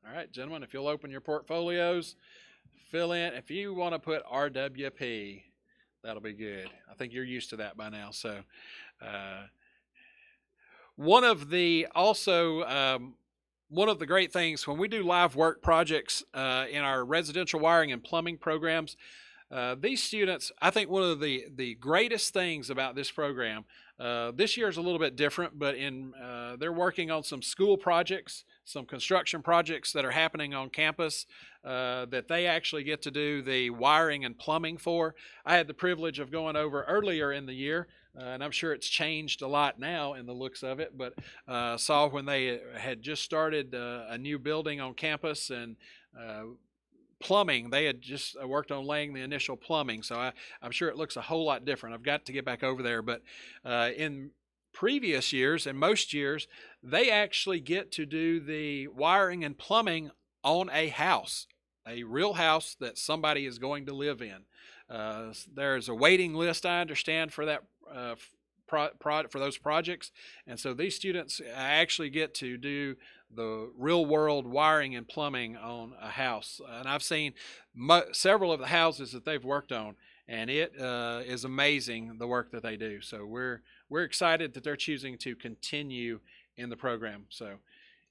All right, gentlemen, if you'll open your portfolios, fill in. If you want to put RWP, that'll be good. I think you're used to that by now. So one of the great things when we do live work projects in our residential wiring and plumbing programs, these students, I think one of the greatest things about this program, this year is a little bit different, but they're working on some school projects, some construction projects that are happening on campus that they actually get to do the wiring and plumbing for. I had the privilege of going over earlier in the year, and I'm sure it's changed a lot now in the looks of it, but saw when they had just started a new building on campus, and plumbing, they had just worked on laying the initial plumbing, so I'm sure it looks a whole lot different. I've got to get back over there, but in previous years and most years, they actually get to do the wiring and plumbing on a house, a real house that somebody is going to live in. There's a waiting list, I understand, for that for those projects, and so these students actually get to do the real world wiring and plumbing on a house. And I've seen several of the houses that they've worked on, and it is amazing the work that they do. So we're excited that they're choosing to continue in the program. So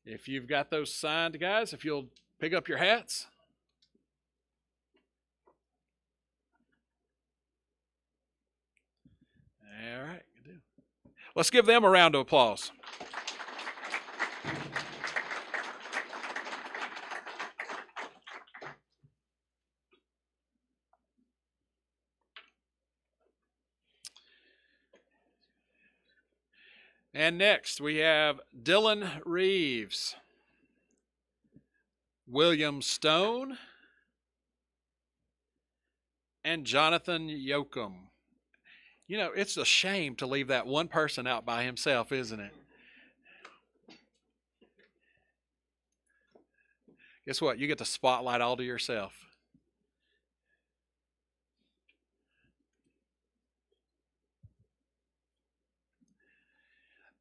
if you've got those signed, guys, if you'll pick up your hats. All right, good deal. Let's give them a round of applause. And next we have Dylan Reeves, William Stone, and Jonathan Yoakum. You know, it's a shame to leave that one person out by himself, isn't it? Guess what? You get the spotlight all to yourself.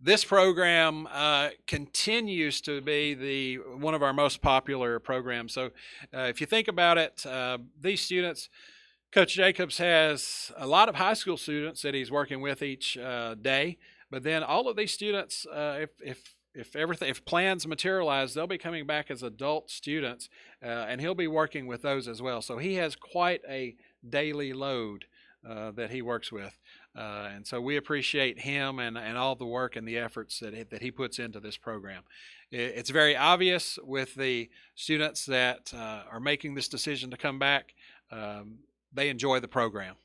This program continues to be one of our most popular programs. So if you think about it, these students, Coach Jacobs has a lot of high school students that he's working with each day, but then all of these students, if plans materialize, they'll be coming back as adult students, and he'll be working with those as well. So he has quite a daily load that he works with. And so we appreciate him and all the work and the efforts that he puts into this program. It's very obvious with the students that are making this decision to come back. They enjoy the program.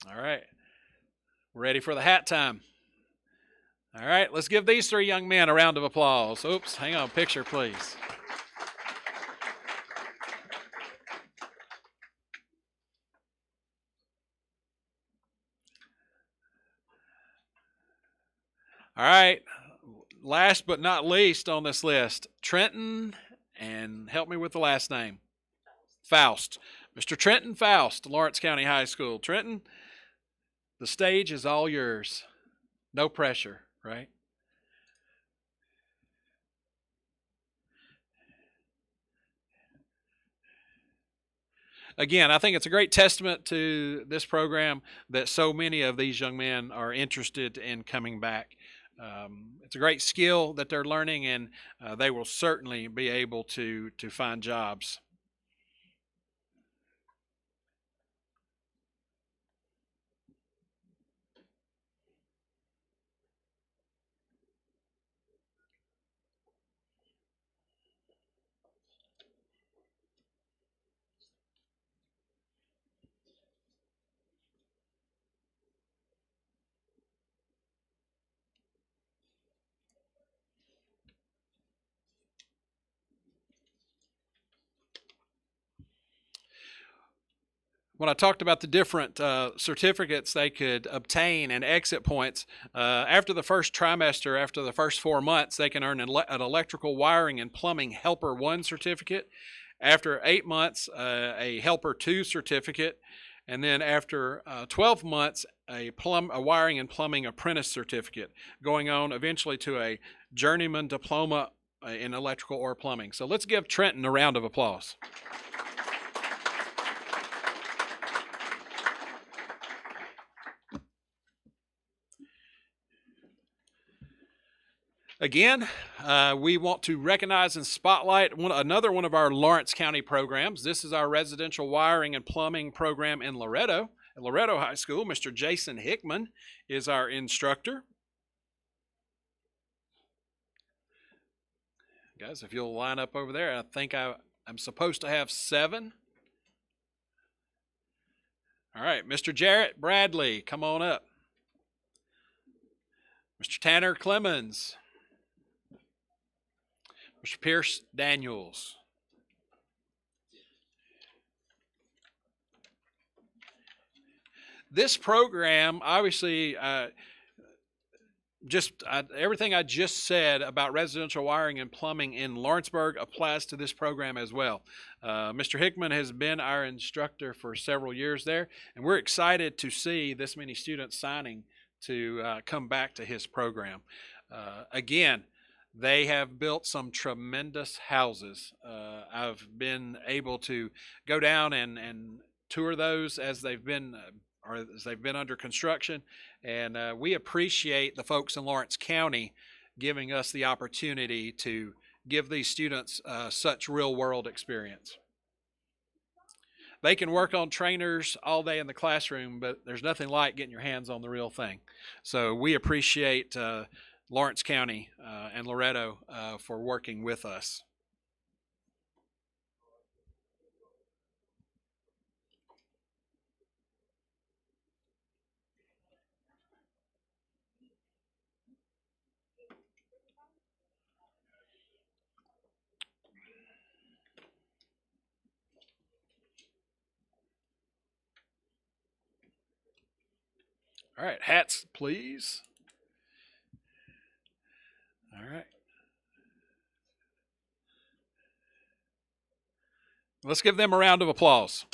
All right. We're ready for the hat time. All right, let's give these three young men a round of applause. Oops, hang on, picture, please. All right, last but not least on this list, Trenton, and help me with the last name, Faust. Mr. Trenton Faust, Lawrence County High School. Trenton, the stage is all yours. No pressure, right? Again, I think it's a great testament to this program that so many of these young men are interested in coming back. It's a great skill that they're learning, and they will certainly be able to find jobs. When I talked about the different certificates they could obtain and exit points, after the first trimester, after the first 4 months, they can earn an electrical wiring and plumbing helper 1 certificate. After 8 months, a helper 2 certificate. And then after 12 months, a wiring and plumbing apprentice certificate, going on eventually to a journeyman diploma in electrical or plumbing. So let's give Trenton a round of applause. Again, we want to recognize and spotlight another one of our Lawrence County programs. This is our residential wiring and plumbing program in Loretto. At Loretto High School, Mr. Jason Hickman is our instructor. Guys, if you'll line up over there, I think I'm supposed to have 7. All right, Mr. Jarrett Bradley, come on up. Mr. Tanner Clemens. Mr. Pierce Daniels. This program, obviously, everything I just said about residential wiring and plumbing in Lawrenceburg applies to this program as well. Mr. Hickman has been our instructor for several years there, and we're excited to see this many students signing to come back to his program. Again, they have built some tremendous houses. I've been able to go down and tour those as they've been under construction, and we appreciate the folks in Lawrence County giving us the opportunity to give these students such real-world experience. they can work on trainers all day in the classroom, but there's nothing like getting your hands on the real thing. So we appreciate Lawrence County and Loretto for working with us. All right, hats, please. All right. Let's give them a round of applause.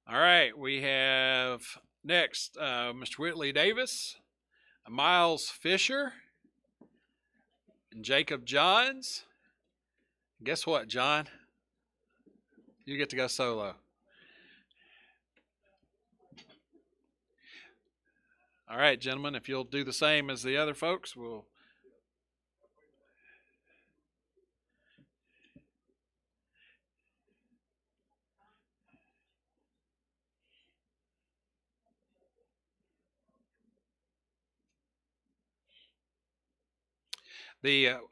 All right, we have next Mr. Whitley Davis, Miles Fisher, and Jacob Johns. Guess what, John? You get to go solo. All right, gentlemen, if you'll do the same as the other folks, we'll...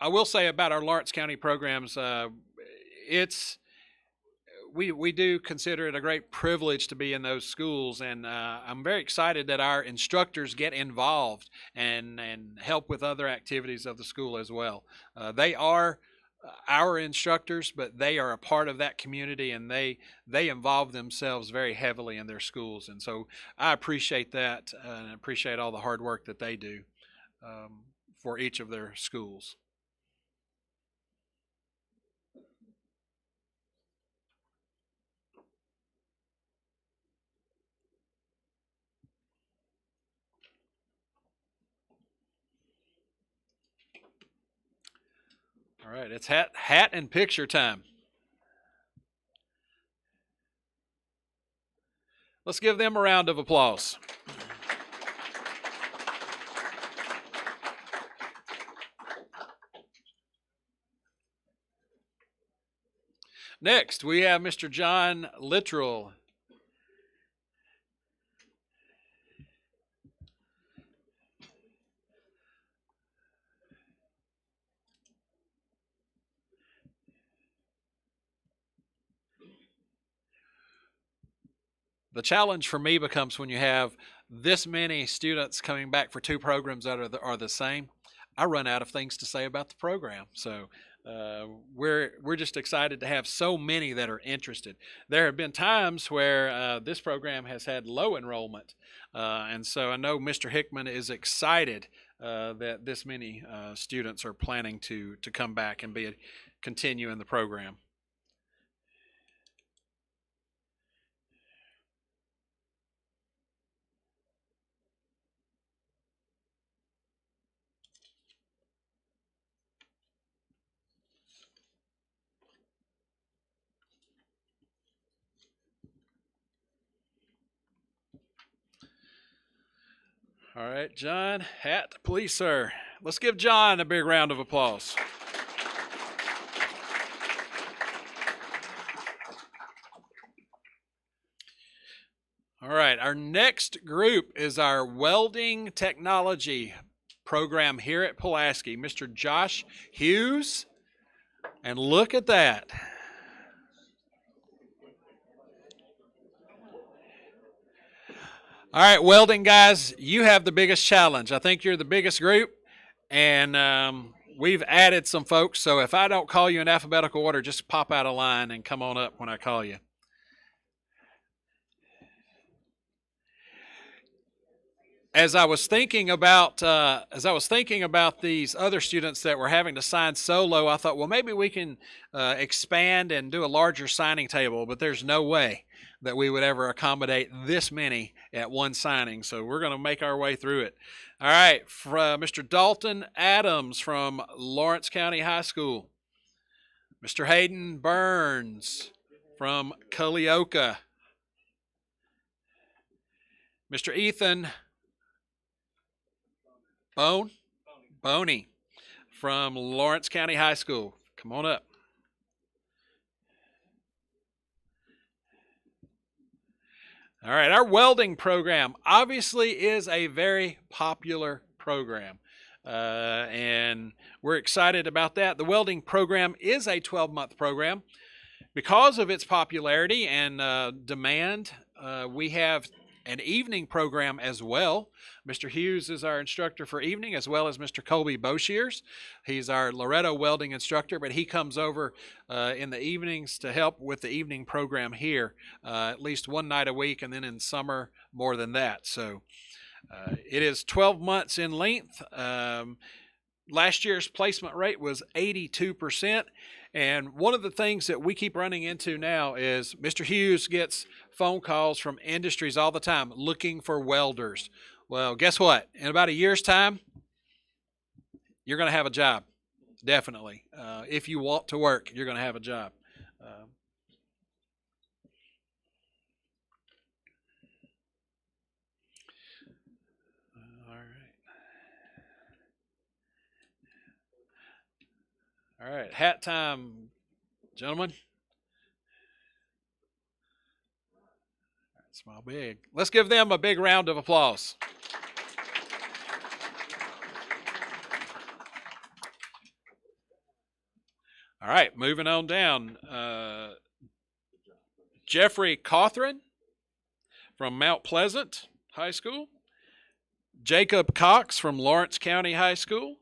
I will say about our Lawrence County programs, we do consider it a great privilege to be in those schools, and I'm very excited that our instructors get involved and help with other activities of the school as well. They are our instructors, but they are a part of that community, and they involve themselves very heavily in their schools, and so I appreciate that and appreciate all the hard work that they do for each of their schools. All right, it's hat and picture time. Let's give them a round of applause. Next, we have Mr. John Littrell. The challenge for me becomes when you have this many students coming back for two programs that are the same, I run out of things to say about the program. So we're just excited to have so many that are interested. There have been times where this program has had low enrollment, and so I know Mr. Hickman is excited that this many students are planning to come back and continue in the program. All right, John, hat, please, sir. Let's give John a big round of applause. All right, our next group is our welding technology program here at Pulaski. Mr. Josh Hughes, and look at that. All right, welding guys, you have the biggest challenge. I think you're the biggest group, and we've added some folks. So if I don't call you in alphabetical order, just pop out of line and come on up when I call you. As I was thinking about these other students that were having to sign solo, I thought, well, maybe we can expand and do a larger signing table, but there's no way that we would ever accommodate this many at one signing. So we're going to make our way through it. All right, Mr. Dalton Adams from Lawrence County High School. Mr. Hayden Burns from Culleoka. Mr. Ethan Boney from Lawrence County High School. Come on up. All right, our welding program obviously is a very popular program, and we're excited about that. The welding program is a 12-month program. Because of its popularity and demand, we have an evening program as well. Mr. Hughes is our instructor for evening, as well as Mr. Coby Boshears. He's our Loretto welding instructor, but he comes over in the evenings to help with the evening program here, at least one night a week, and then in summer more than that. So it is 12 months in length. Last year's placement rate was 82%. And one of the things that we keep running into now is Mr. Hughes gets phone calls from industries all the time looking for welders. Well, guess what? In about a year's time, you're going to have a job, definitely. If you want to work, you're going to have a job. All right, hat time, gentlemen. Smile big. Let's give them a big round of applause. All right, moving on down. Jeffrey Cawthron from Mount Pleasant High School. Jacob Cox from Lawrence County High School.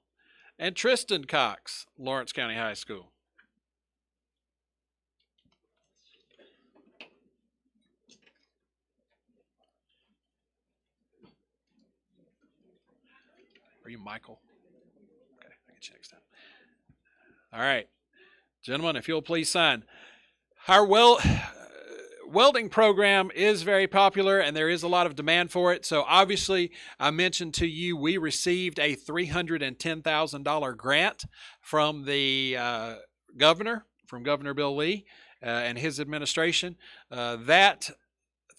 And Tristan Cox, Lawrence County High School. Are you Michael? Okay, I get you next time. All right, gentlemen, if you'll please sign. Our welding program is very popular, and there is a lot of demand for it. So obviously, I mentioned to you we received a $310,000 grant from the governor, from Governor Bill Lee and his administration. That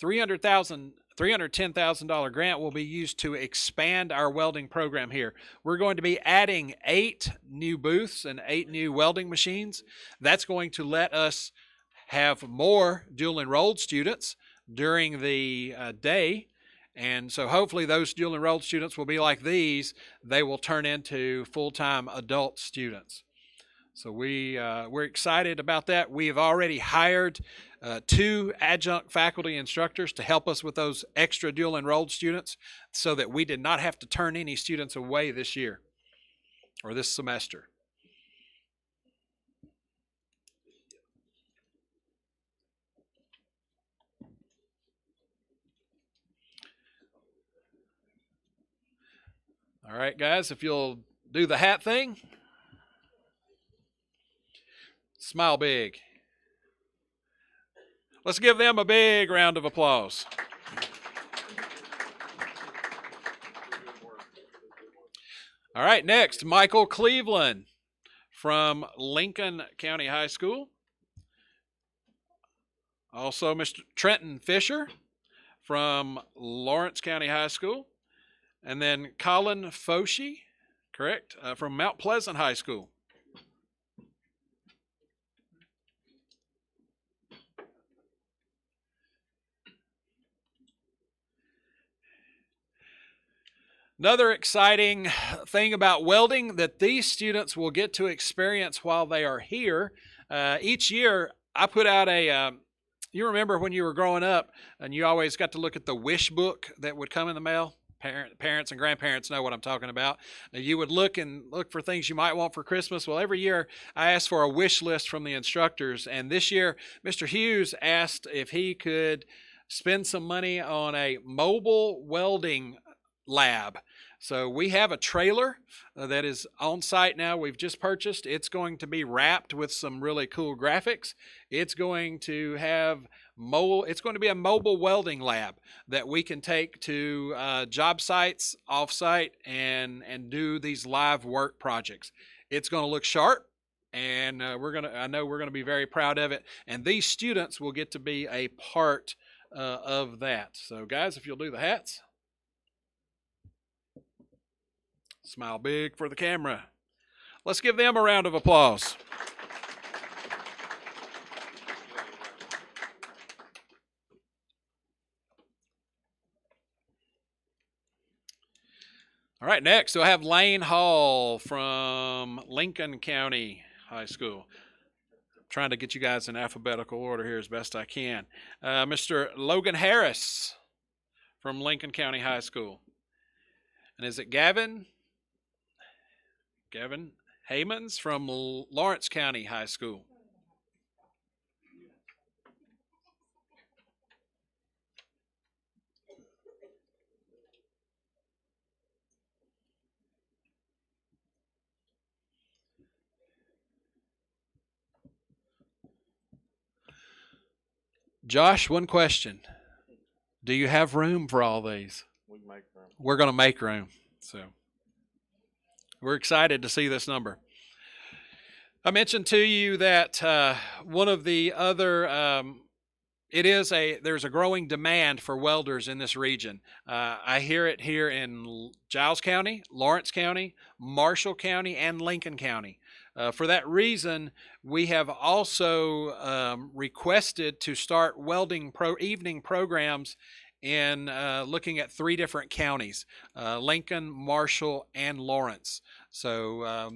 $310,000 grant will be used to expand our welding program here. We're going to be adding 8 new booths and 8 new welding machines. That's going to let us have more dual enrolled students during the day. And so hopefully those dual enrolled students will be like these. They will turn into full-time adult students. So we're excited about that. We've already hired 2 adjunct faculty instructors to help us with those extra dual enrolled students so that we did not have to turn any students away this year or this semester. All right, guys, if you'll do the hat thing. Smile big. Let's give them a big round of applause. All right, next, Michael Cleveland from Lincoln County High School. Also, Mr. Trenton Fisher from Lawrence County High School. And then Colin Foshee, correct, from Mount Pleasant High School. Another exciting thing about welding that these students will get to experience while they are here. Each year, I put out you remember when you were growing up and you always got to look at the wish book that would come in the mail? Parents and grandparents know what I'm talking about. You would look for things you might want for Christmas. Well, every year I asked for a wish list from the instructors, and this year Mr. Hughes asked if he could spend some money on a mobile welding lab. So we have a trailer that is on site now. We've just purchased. It's going to be wrapped with some really cool graphics. It's going to have it's going to be a mobile welding lab that we can take to job sites, off-site, and do these live work projects. It's going to look sharp, and I know we're going to be very proud of it. And these students will get to be a part of that. So, guys, if you'll do the hats. Smile big for the camera. Let's give them a round of applause. All right, next we'll have Lane Hall from Lincoln County High School. I'm trying to get you guys in alphabetical order here as best I can. Mr. Logan Harris from Lincoln County High School. And is it Gavin? Gavin Haymans from Lawrence County High School. Josh, one question. Do you have room for all these? We make room. We're going to make room. So we're excited to see this number. I mentioned to you that one of the other, there's a growing demand for welders in this region. I hear it here in Giles County, Lawrence County, Marshall County, and Lincoln County. For that reason, we have also requested to start welding evening programs in looking at 3 different counties, Lincoln, Marshall, and Lawrence. So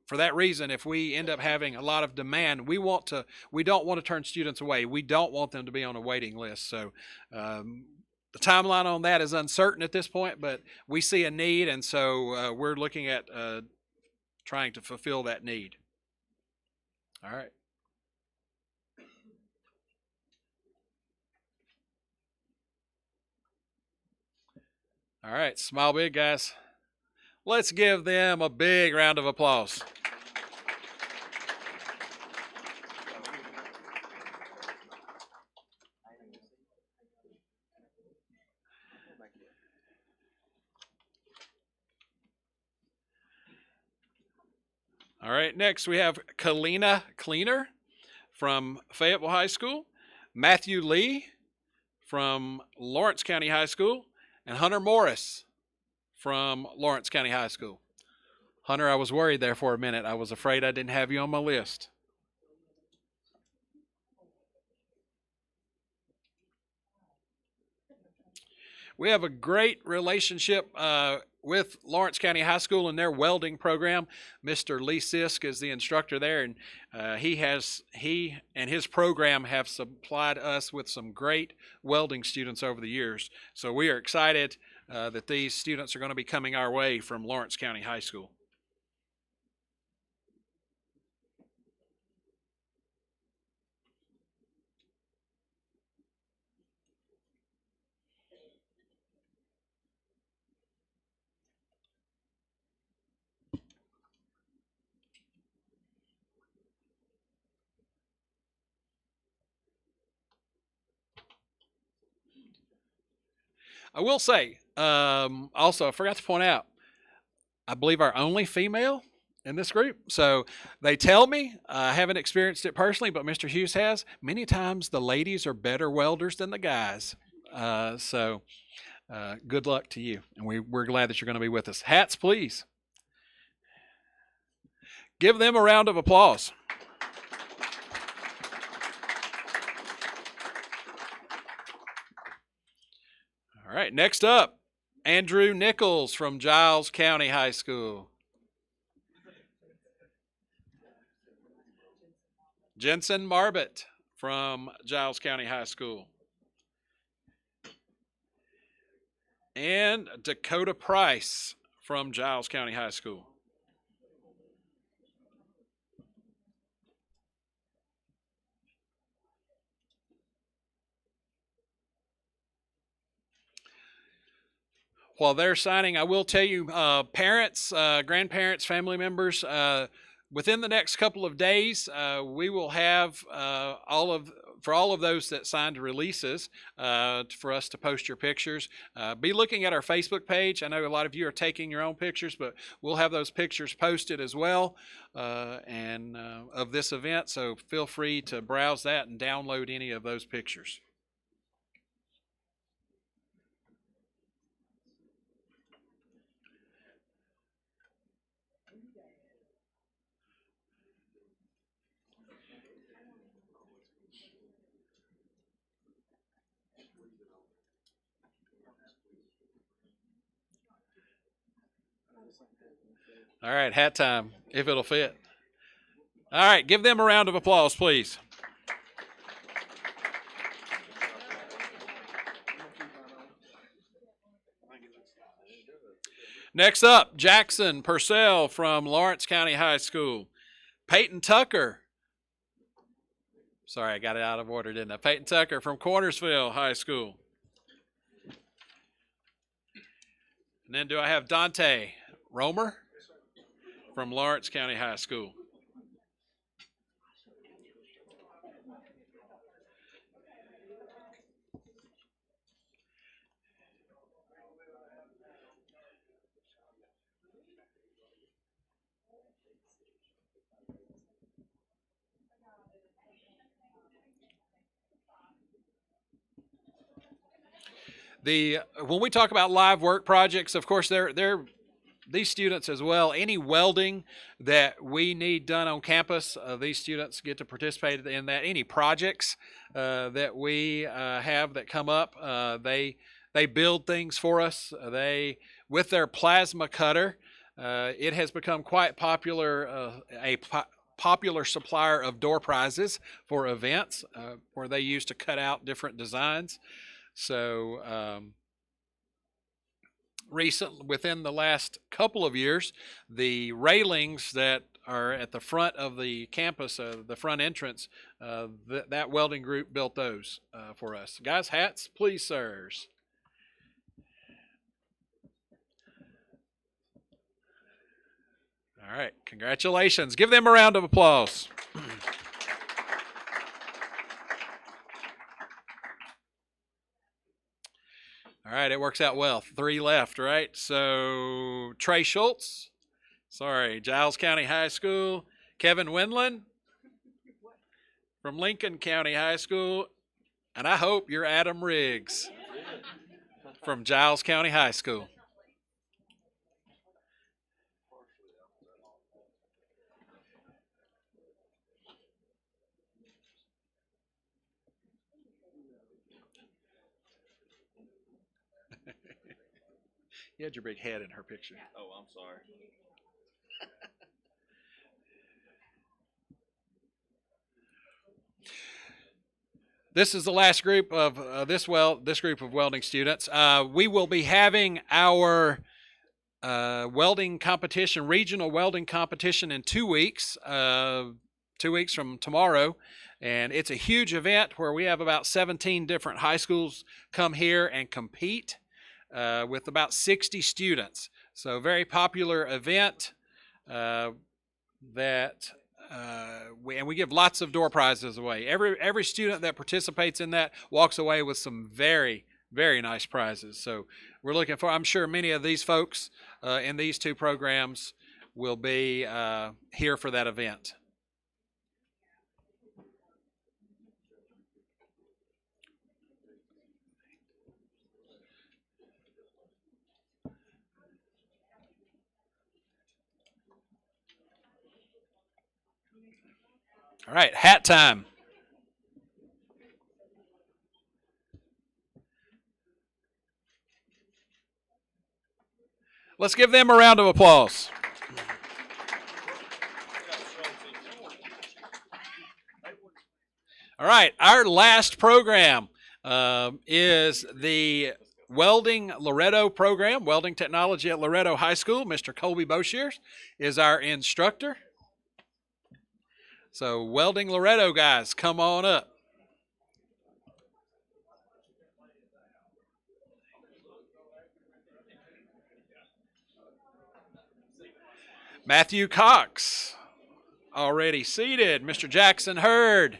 for that reason, if we end up having a lot of demand, we don't want to turn students away. We don't want them to be on a waiting list. So the timeline on that is uncertain at this point, but we see a need, and so we're looking at trying to fulfill that need. All right. All right, smile big, guys. Let's give them a big round of applause. All right, next we have Kalina Cleaner from Fayetteville High School, Matthew Lee from Lawrence County High School, and Hunter Morris from Lawrence County High School. Hunter, I was worried there for a minute. I was afraid I didn't have you on my list. We have a great relationship with Lawrence County High School and their welding program. Mr. Lee Sisk is the instructor there, and he and his program have supplied us with some great welding students over the years. So we are excited that these students are going to be coming our way from Lawrence County High School. I will say, also, I forgot to point out, I believe our only female in this group. So they tell me, I haven't experienced it personally, but Mr. Hughes has. Many times the ladies are better welders than the guys. So good luck to you. And we're glad that you're going to be with us. Hats, please. Give them a round of applause. All right, next up, Andrew Nichols from Giles County High School. Jensen Marbett from Giles County High School. And Dakota Price from Giles County High School. While they're signing, I will tell you, parents, grandparents, family members, within the next couple of days, we will have for all of those that signed releases for us to post your pictures. Be looking at our Facebook page. I know a lot of you are taking your own pictures, but we'll have those pictures posted as well of this event. So feel free to browse that and download any of those pictures. All right, hat time, if it'll fit. All right, give them a round of applause, please. Next up, Jackson Purcell from Lawrence County High School. Peyton Tucker. Sorry, I got it out of order, didn't I? Peyton Tucker from Cornersville High School. And then do I have Dante Romer from Lawrence County High School. When we talk about live work projects, of course, they're these students as well. Any welding that we need done on campus, these students get to participate in that. Any projects that we have that come up, they build things for us. With their plasma cutter, it has become quite popular. Popular supplier of door prizes for events where they used to cut out different designs. So within the last couple of years, the railings that are at the front of the campus, the front entrance, that welding group built those for us. Guys, hats, please, sirs. All right, congratulations. Give them a round of applause. All right, it works out well. 3 left, right? So Trey Schultz, Giles County High School. Kevin Windland from Lincoln County High School. And I hope you're Adam Riggs from Giles County High School. You had your big head in her picture. Oh, I'm sorry. This is the last group of this group of welding students. We will be having our welding competition, regional welding competition, in 2 weeks. 2 weeks from tomorrow. And it's a huge event where we have about 17 different high schools come here and compete. With about 60 students. So very popular event we give lots of door prizes away. Every student that participates in that walks away with some very, very nice prizes. So we're looking for, I'm sure many of these folks in these 2 programs will be here for that event. All right, hat time. Let's give them a round of applause. All right, our last program is the Welding Loretto program, Welding Technology at Loretto High School. Mr. Coby Boshiers is our instructor. So Welding Loretto guys, come on up. Matthew Cox, already seated. Mr. Jackson Hurd.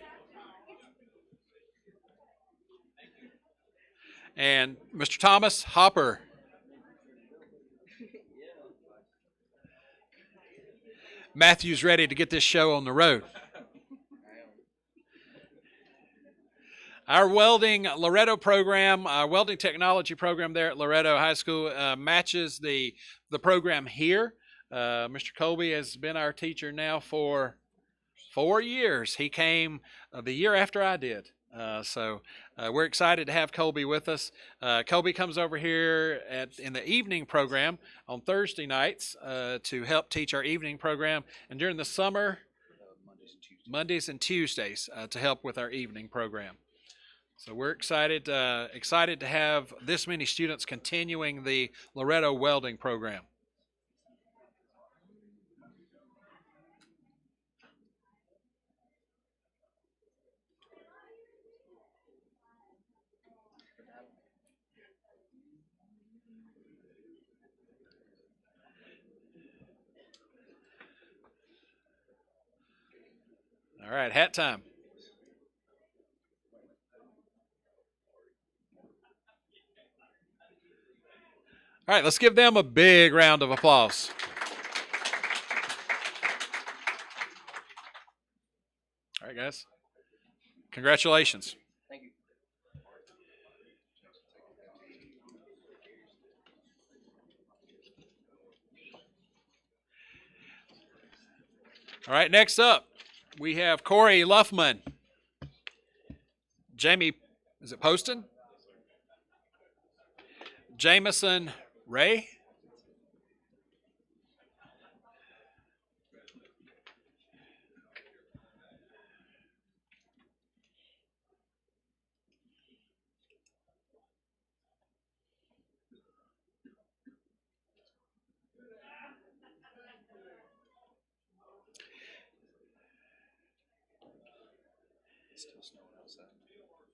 And Mr. Thomas Hopper. Matthew's ready to get this show on the road. Our Welding Loretto program, our Welding Technology program there at Loretto High School matches the program here. Mr. Coby has been our teacher now for 4 years. He came the year after I did. So we're excited to have Coby with us. Coby comes over here in the evening program on Thursday nights to help teach our evening program, and during the summer, Mondays and Tuesdays to help with our evening program. So we're excited to have this many students continuing the Loretto welding program. All right, hat time. All right, let's give them a big round of applause. All right, guys. Congratulations. Thank you. All right, next up, we have Corey Luffman. Jamie, is it Poston? Jameson Ray.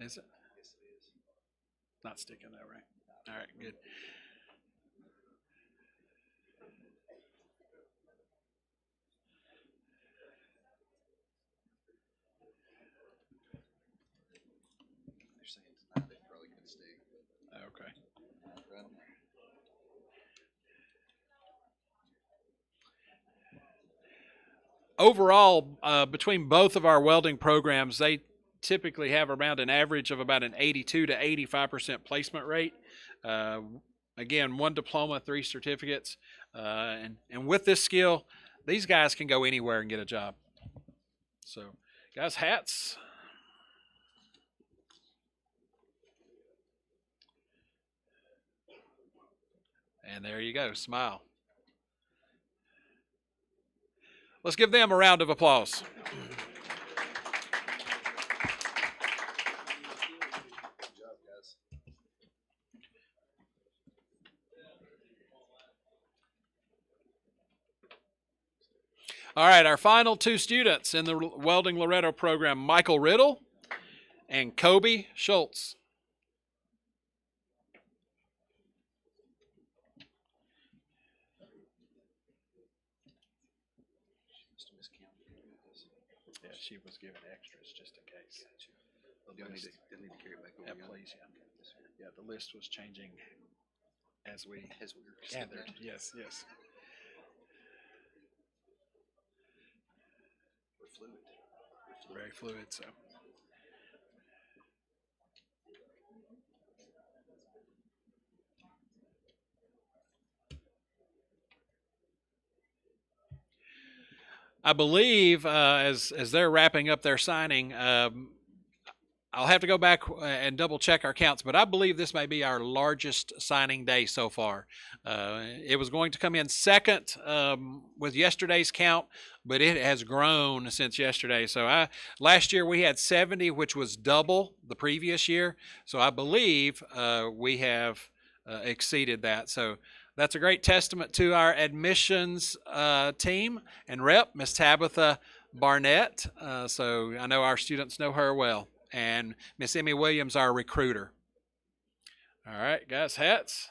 Is it? Not sticking though, right? All right, good. Okay. Overall, between both of our welding programs, they typically have around an average of about an 82 to 85% placement rate. Again, 1 diploma, 3 certificates. And with this skill, these guys can go anywhere and get a job. So, guys, hats. And there you go, smile. Let's give them a round of applause. All right, our final 2 students in the Welding Loretto program, Michael Riddle and Coby Schultz. Yeah, she was given extras just in case. They'll need to carry it back over. Yeah, please, yeah. Yeah, the list was changing as we were gathered. Yes, yes. Very fluid, so. I believe as they're wrapping up their signing, I'll have to go back and double check our counts, but I believe this may be our largest signing day so far. It was going to come in second with yesterday's count, but it has grown since yesterday. So last year we had 70, which was double the previous year. So I believe we have exceeded that. So that's a great testament to our admissions team and rep, Miss Tabitha Barnett. So I know our students know her well. And Miss Emmy Williams, our recruiter. All right, guys, hats.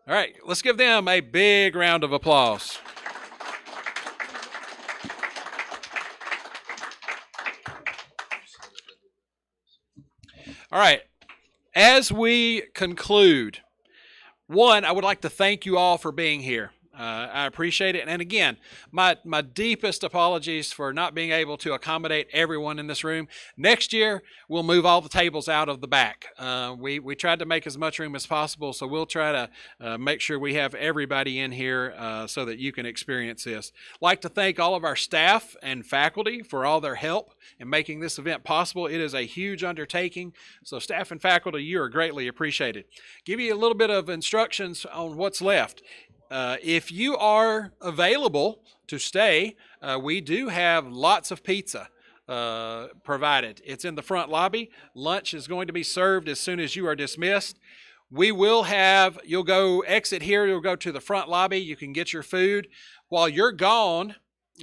All right, let's give them a big round of applause. All right, as we conclude, one, I would like to thank you all for being here. I appreciate it. And again, my deepest apologies for not being able to accommodate everyone in this room. Next year, we'll move all the tables out of the back. We tried to make as much room as possible, so we'll try to make sure we have everybody in here so that you can experience this. I'd like to thank all of our staff and faculty for all their help in making this event possible. It is a huge undertaking, so staff and faculty, you are greatly appreciated. Give you a little bit of instructions on what's left. If you are available to stay, we do have lots of pizza provided. It's in the front lobby. Lunch is going to be served as soon as you are dismissed. We will have, you'll go exit here, you'll go to the front lobby, you can get your food. While you're gone,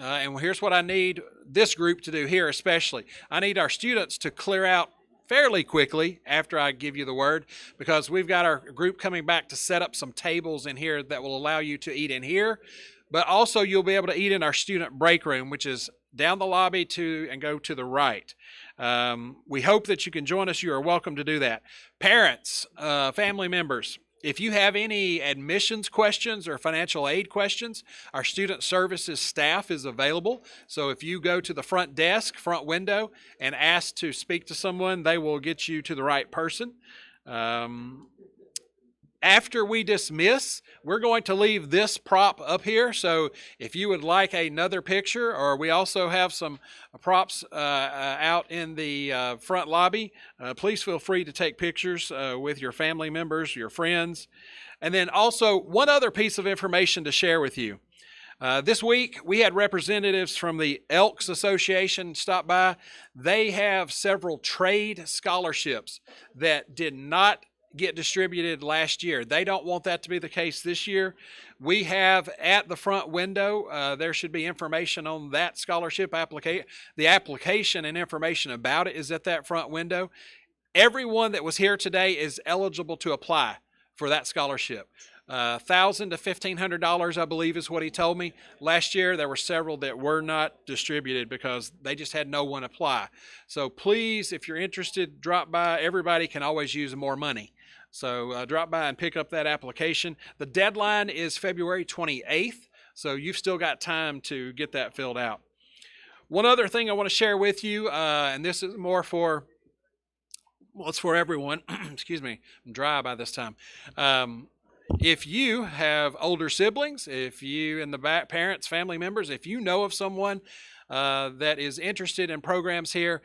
and here's what I need this group to do here especially. I need our students to clear out fairly quickly after I give you the word, because we've got our group coming back to set up some tables in here that will allow you to eat in here, but also you'll be able to eat in our student break room, which is down the lobby and go to the right. We hope that you can join us. You are welcome to do that. Parents, family members, if you have any admissions questions or financial aid questions, our student services staff is available. So if you go to the front desk, front window, and ask to speak to someone, they will get you to the right person. After we dismiss, we're going to leave this prop up here. So if you would like another picture, or we also have some props out in the front lobby, please feel free to take pictures with your family members, your friends. And then also one other piece of information to share with you. This week, we had representatives from the Elks Association stop by. They have several trade scholarships that did not get distributed last year. They don't want that to be the case this year. We have at the front window, there should be information on that scholarship application. The application and information about it is at that front window. Everyone that was here today is eligible to apply for that scholarship. $1,000 to $1,500, I believe, is what he told me. Last year, there were several that were not distributed because they just had no one apply. So please, if you're interested, drop by. Everybody can always use more money. So drop by and pick up that application. The deadline is February 28th, so you've still got time to get that filled out. One other thing I want to share with you, and this is more for, well, it's for everyone. Excuse me, I'm dry by this time. If you have older siblings, if you in the back, parents, family members, if you know of someone that is interested in programs here,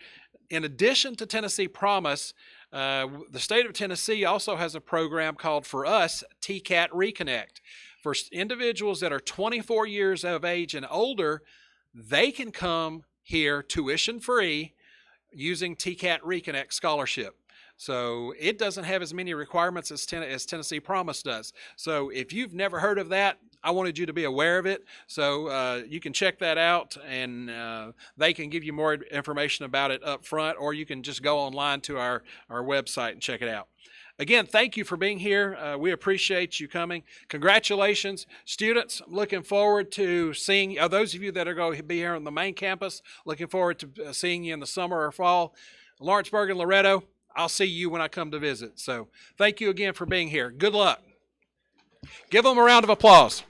in addition to Tennessee Promise, the state of Tennessee also has a program called, for us, TCAT Reconnect. For individuals that are 24 years of age and older, they can come here tuition-free using TCAT Reconnect scholarship. So it doesn't have as many requirements as Tennessee Promise does. So if you've never heard of that, I wanted you to be aware of it. So you can check that out, and they can give you more information about it up front, or you can just go online to our website and check it out. Again, thank you for being here. We appreciate you coming. Congratulations, students. I'm looking forward to seeing those of you that are going to be here on the main campus. Looking forward to seeing you in the summer or fall. Lawrenceburg and Loretto, I'll see you when I come to visit. So thank you again for being here. Good luck. Give them a round of applause.